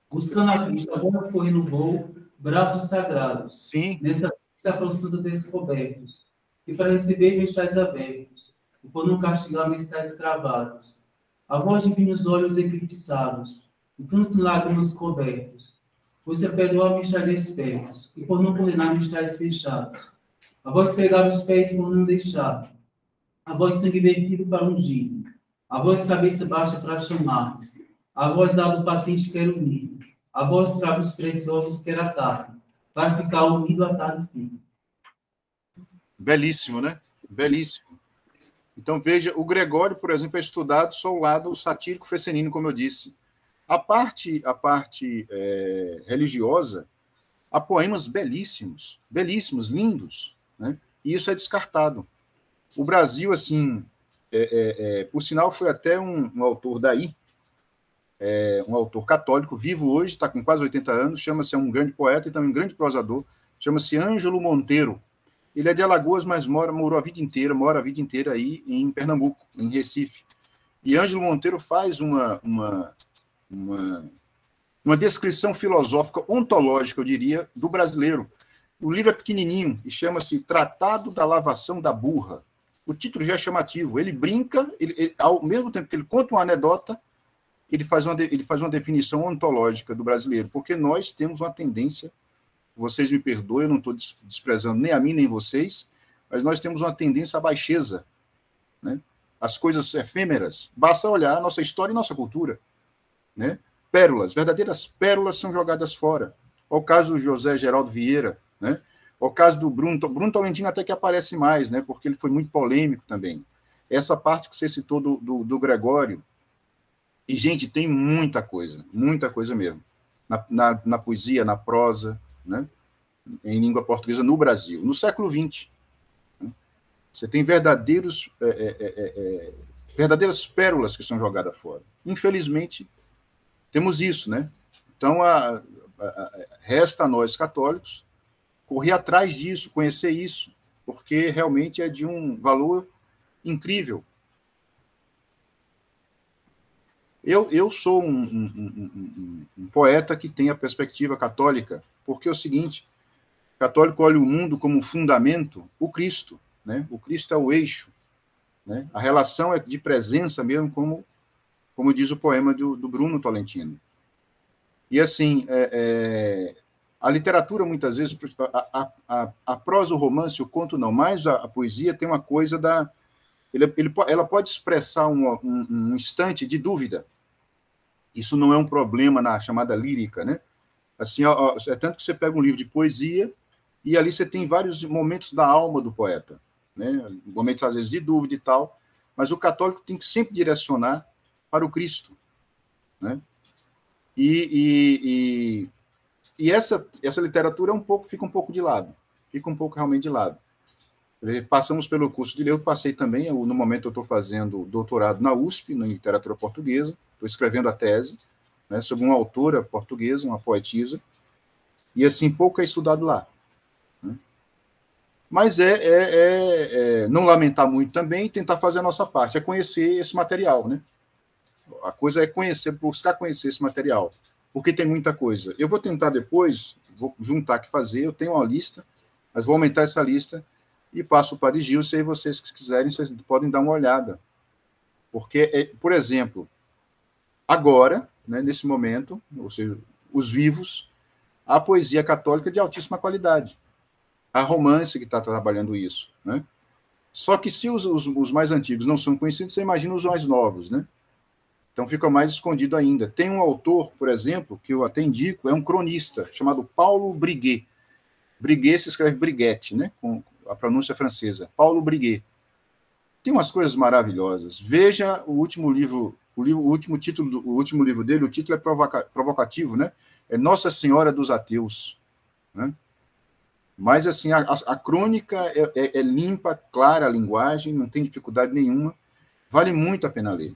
Buscando a Cristo, a bola correndo no voo, braços sagrados. Sim. Nessa se aproximando descobertos. E para receber metais abertos. E por não castigar metais cravados. A voz divina os olhos eclipsados. E tantos lágrimas cobertos. Pois se perdoar metais espertos. E por não condenar metais fechados. A voz pegar os pés por não deixar. A voz sangue vertido para ungir. A voz cabeça baixa para chamar. A voz dado patente quer unir. A voz cravos preciosos quer atar. Para ficar unido a tarde fim. Belíssimo, né? Belíssimo. Então, veja, o Gregório, por exemplo, é estudado só o lado satírico fecenino, como eu disse. A parte religiosa, há poemas belíssimos, belíssimos, lindos, né? E isso é descartado. O Brasil, assim, por sinal, foi até um autor daí, um autor católico, vivo hoje, está com quase 80 anos, chama-se um grande poeta e também um grande prosador, chama-se Ângelo Monteiro. Ele é de Alagoas, mas mora a vida inteira aí em Pernambuco, em Recife. E Ângelo Monteiro faz uma descrição filosófica, ontológica, eu diria, do brasileiro. O livro é pequenininho e chama-se Tratado da Lavação da Burra. O título já é chamativo. Ele brinca, ao mesmo tempo que ele conta uma anedota, ele faz uma definição ontológica do brasileiro, porque nós temos uma tendência vocês me perdoem, eu não estou desprezando nem a mim, nem vocês, mas nós temos uma tendência à baixeza, né? As coisas efêmeras. Basta olhar a nossa história e nossa cultura, né? Pérolas, verdadeiras pérolas são jogadas fora. O caso do José Geraldo Vieira, né? O caso do Bruno Tolentino até que aparece mais, né? Porque ele foi muito polêmico também. Essa parte que você citou do Gregório. E, gente, tem muita coisa mesmo. Na poesia, na prosa, né? Em língua portuguesa no Brasil, no século XX. Né? Você tem verdadeiras pérolas que são jogadas fora. Infelizmente, temos isso, né? Então, resta a nós, católicos, correr atrás disso, conhecer isso, porque realmente é de um valor incrível. Eu sou um poeta que tem a perspectiva católica, porque é o seguinte, o católico olha o mundo como fundamento, o Cristo, né? O Cristo é o eixo, né? A relação é de presença mesmo, como diz o poema do Bruno Tolentino. E, assim, a literatura, muitas vezes, a prosa, o romance, o conto não, mas a poesia tem uma coisa ela pode expressar um instante de dúvida. Isso não é um problema na chamada lírica, né? Assim, é tanto que você pega um livro de poesia e ali você tem vários momentos da alma do poeta, né? Momentos, às vezes, de dúvida e tal, mas o católico tem que sempre direcionar para o Cristo, né? E essa literatura fica um pouco de lado, fica um pouco realmente de lado. Passamos pelo curso de ler, eu passei também, no momento eu estou fazendo doutorado na USP, na literatura portuguesa, estou escrevendo a tese, né, sobre uma autora portuguesa, uma poetisa, e assim, pouco é estudado lá. Né? Mas não lamentar muito também e tentar fazer a nossa parte, é conhecer esse material, né? A coisa é buscar conhecer esse material, porque tem muita coisa. Eu vou tentar depois, vou juntar aqui fazer, eu tenho uma lista, mas vou aumentar essa lista e passo para o Padre Gilson, e vocês que quiserem, vocês podem dar uma olhada. Porque, por exemplo, agora, né, nesse momento, ou seja, os vivos, a poesia católica de altíssima qualidade. A romance que está trabalhando isso. Né? Só que se os mais antigos não são conhecidos, você imagina os mais novos, né? Então fica mais escondido ainda. Tem um autor, por exemplo, que eu até indico, é um cronista, chamado Paulo Briguet. Briguet se escreve Briguette, né? Com a pronúncia francesa. Paulo Briguet. Tem umas coisas maravilhosas. Veja o último livro, o último livro dele, o título é provocativo, né? É Nossa Senhora dos Ateus. Né? Mas, assim, a crônica é limpa, clara a linguagem, não tem dificuldade nenhuma. Vale muito a pena ler.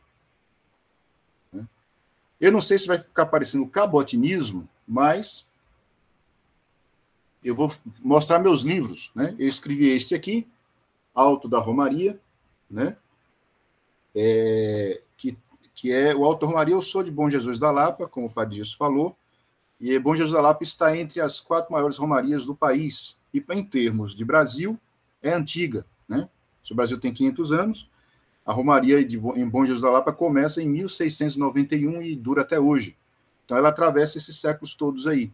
Eu não sei se vai ficar parecendo cabotinismo, mas eu vou mostrar meus livros, né? Eu escrevi este aqui, Alto da Romaria, né? Que é o Alto da Romaria. Eu sou de Bom Jesus da Lapa, como o Padre Gilson falou, e Bom Jesus da Lapa está entre as 4 maiores romarias do país. E, em termos de Brasil, é antiga, né? Se o Brasil tem 500 anos, a Romaria em Bom Jesus da Lapa começa em 1691 e dura até hoje. Então, ela atravessa esses séculos todos aí.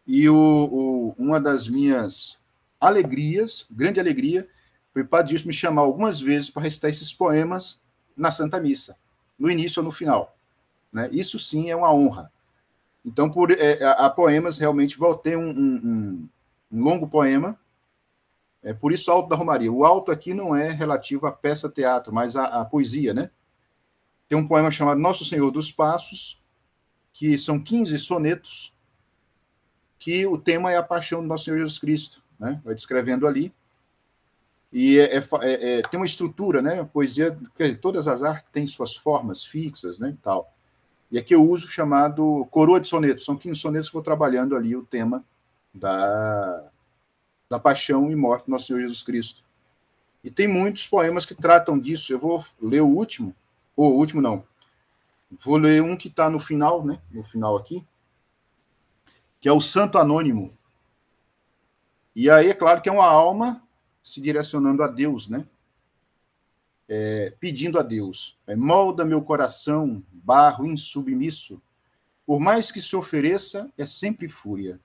E uma das minhas alegrias, grande alegria, foi o Padre Gilson me chamar algumas vezes para recitar esses poemas na Santa Missa, no início ou no final. Né? Isso sim é uma honra. Então, a poemas, realmente, voltei um longo poema, por isso Alto da Romaria. O alto aqui não é relativo à peça-teatro, mas à poesia, né? Tem um poema chamado Nosso Senhor dos Passos, que são 15 sonetos, que o tema é a paixão do Nosso Senhor Jesus Cristo, né? Vai descrevendo ali. E tem uma estrutura, né? A poesia, todas as artes têm suas formas fixas, né? E tal. E aqui eu uso o chamado coroa de sonetos. São 15 sonetos que eu vou trabalhando ali o tema da paixão e morte do Nosso Senhor Jesus Cristo. E tem muitos poemas que tratam disso. Eu vou ler o último, ou o último não. Vou ler um que está no final, né? No final aqui, que é o Santo Anônimo. E aí, é claro que é uma alma se direcionando a Deus, né? Pedindo a Deus. Molda meu coração, barro insubmisso. Por mais que se ofereça, é sempre fúria.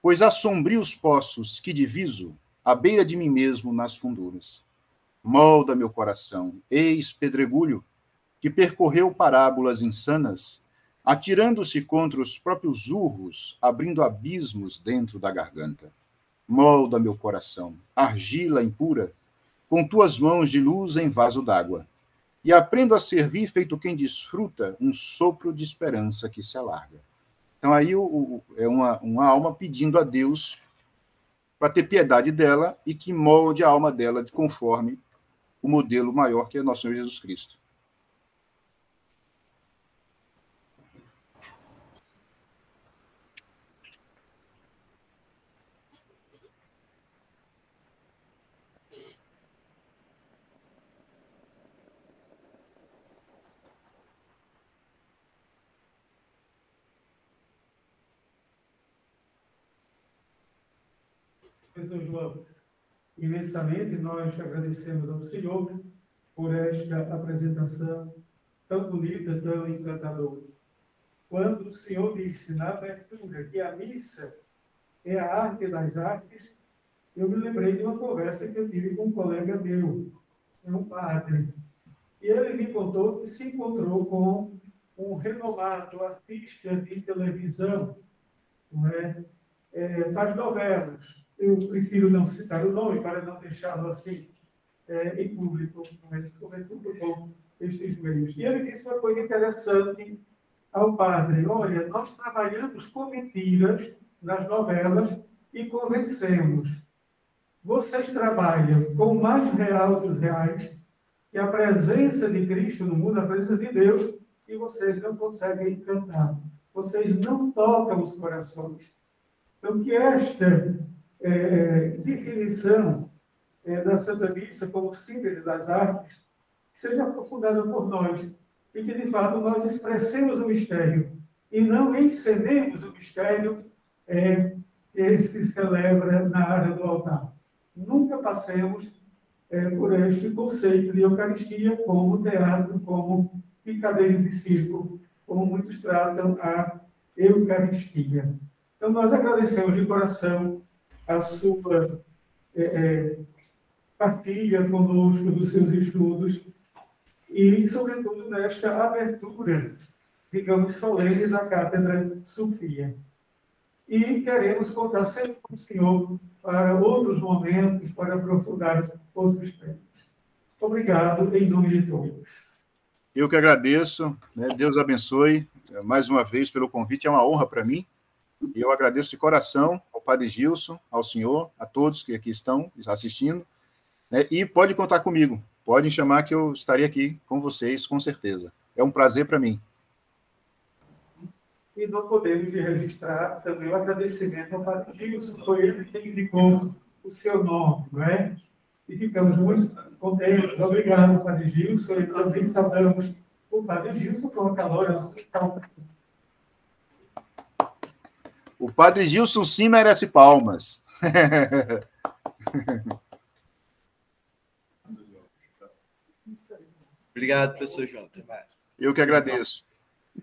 Pois há sombrios poços que diviso à beira de mim mesmo nas funduras. Molda meu coração, eis pedregulho, que percorreu parábolas insanas, atirando-se contra os próprios urros, abrindo abismos dentro da garganta. Molda meu coração, argila impura, com tuas mãos de luz em vaso d'água, e aprendo a servir feito quem desfruta um sopro de esperança que se alarga. Então aí é uma alma pedindo a Deus para ter piedade dela e que molde a alma dela de conforme o modelo maior que é nosso Senhor Jesus Cristo. Professor João, imensamente nós agradecemos ao Senhor por esta apresentação tão bonita, tão encantadora. Quando o Senhor disse na abertura que a missa é a arte das artes, eu me lembrei de uma conversa que eu tive com um colega meu, um padre. E ele me contou que se encontrou com um renomado artista de televisão, não é? Faz novelas. Eu prefiro não citar o nome para não deixá-lo assim em público, como é tudo bom estes meios. E ele disse uma coisa interessante ao padre: olha, nós trabalhamos com mentiras nas novelas e convencemos. Vocês trabalham com o mais real dos reais, que é a presença de Cristo no mundo, a presença de Deus, e vocês não conseguem encantar. Vocês não tocam os corações. Então, que esta definição da Santa Missa como síntese das artes seja aprofundada por nós e que, de fato, nós expressemos o mistério e não encenemos o mistério que se celebra na área do altar. Nunca passemos por este conceito de Eucaristia como teatro, como picadeiro de circo, como muitos tratam a Eucaristia. Então, nós agradecemos de coração a sua partilha conosco dos seus estudos e, sobretudo, nesta abertura, digamos, solene da Cátedra Sofia. E queremos contar sempre com o Senhor para outros momentos, para aprofundar outros temas. Obrigado, em nome de todos. Eu que agradeço, né? Deus abençoe mais uma vez pelo convite, é uma honra para mim. E eu agradeço de coração ao Padre Gilson, ao senhor, a todos que aqui estão assistindo, né? E pode contar comigo, podem chamar que eu estarei aqui com vocês, com certeza. É um prazer para mim. E não podemos registrar também o agradecimento ao Padre Gilson, foi ele que indicou o seu nome, não é? E ficamos muito contentes. Obrigado, Padre Gilson, e também saudamos o Padre Gilson com a calorosa. O Padre Gilson sim merece palmas. Obrigado, professor João. Eu que agradeço.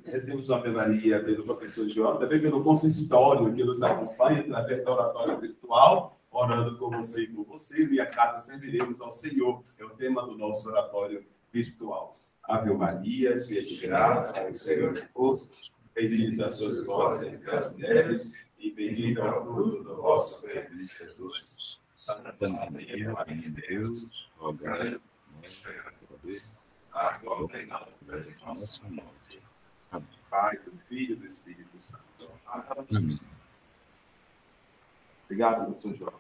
Recebemos uma Ave Maria pelo professor João, também pelo consistório que nos acompanha através da oratória virtual, orando com você e com você. Minha casa serviremos ao Senhor, é o tema do nosso oratório virtual. Ave Maria, cheia de graça, o Senhor é convosco. Bendita sois vós entre as mulheres, e bendito é o fruto do vosso ventre, Jesus. Santa Maria, Mãe de Deus, rogai por nós, agora e na hora de nossa morte. Amém. Pai, do Filho e do Espírito Santo. Amém. Obrigado, professor João.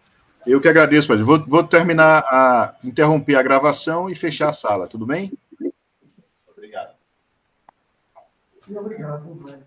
Eu que agradeço, Padre. Vou terminar interromper a gravação e fechar a sala, tudo bem? Obrigado. Obrigado.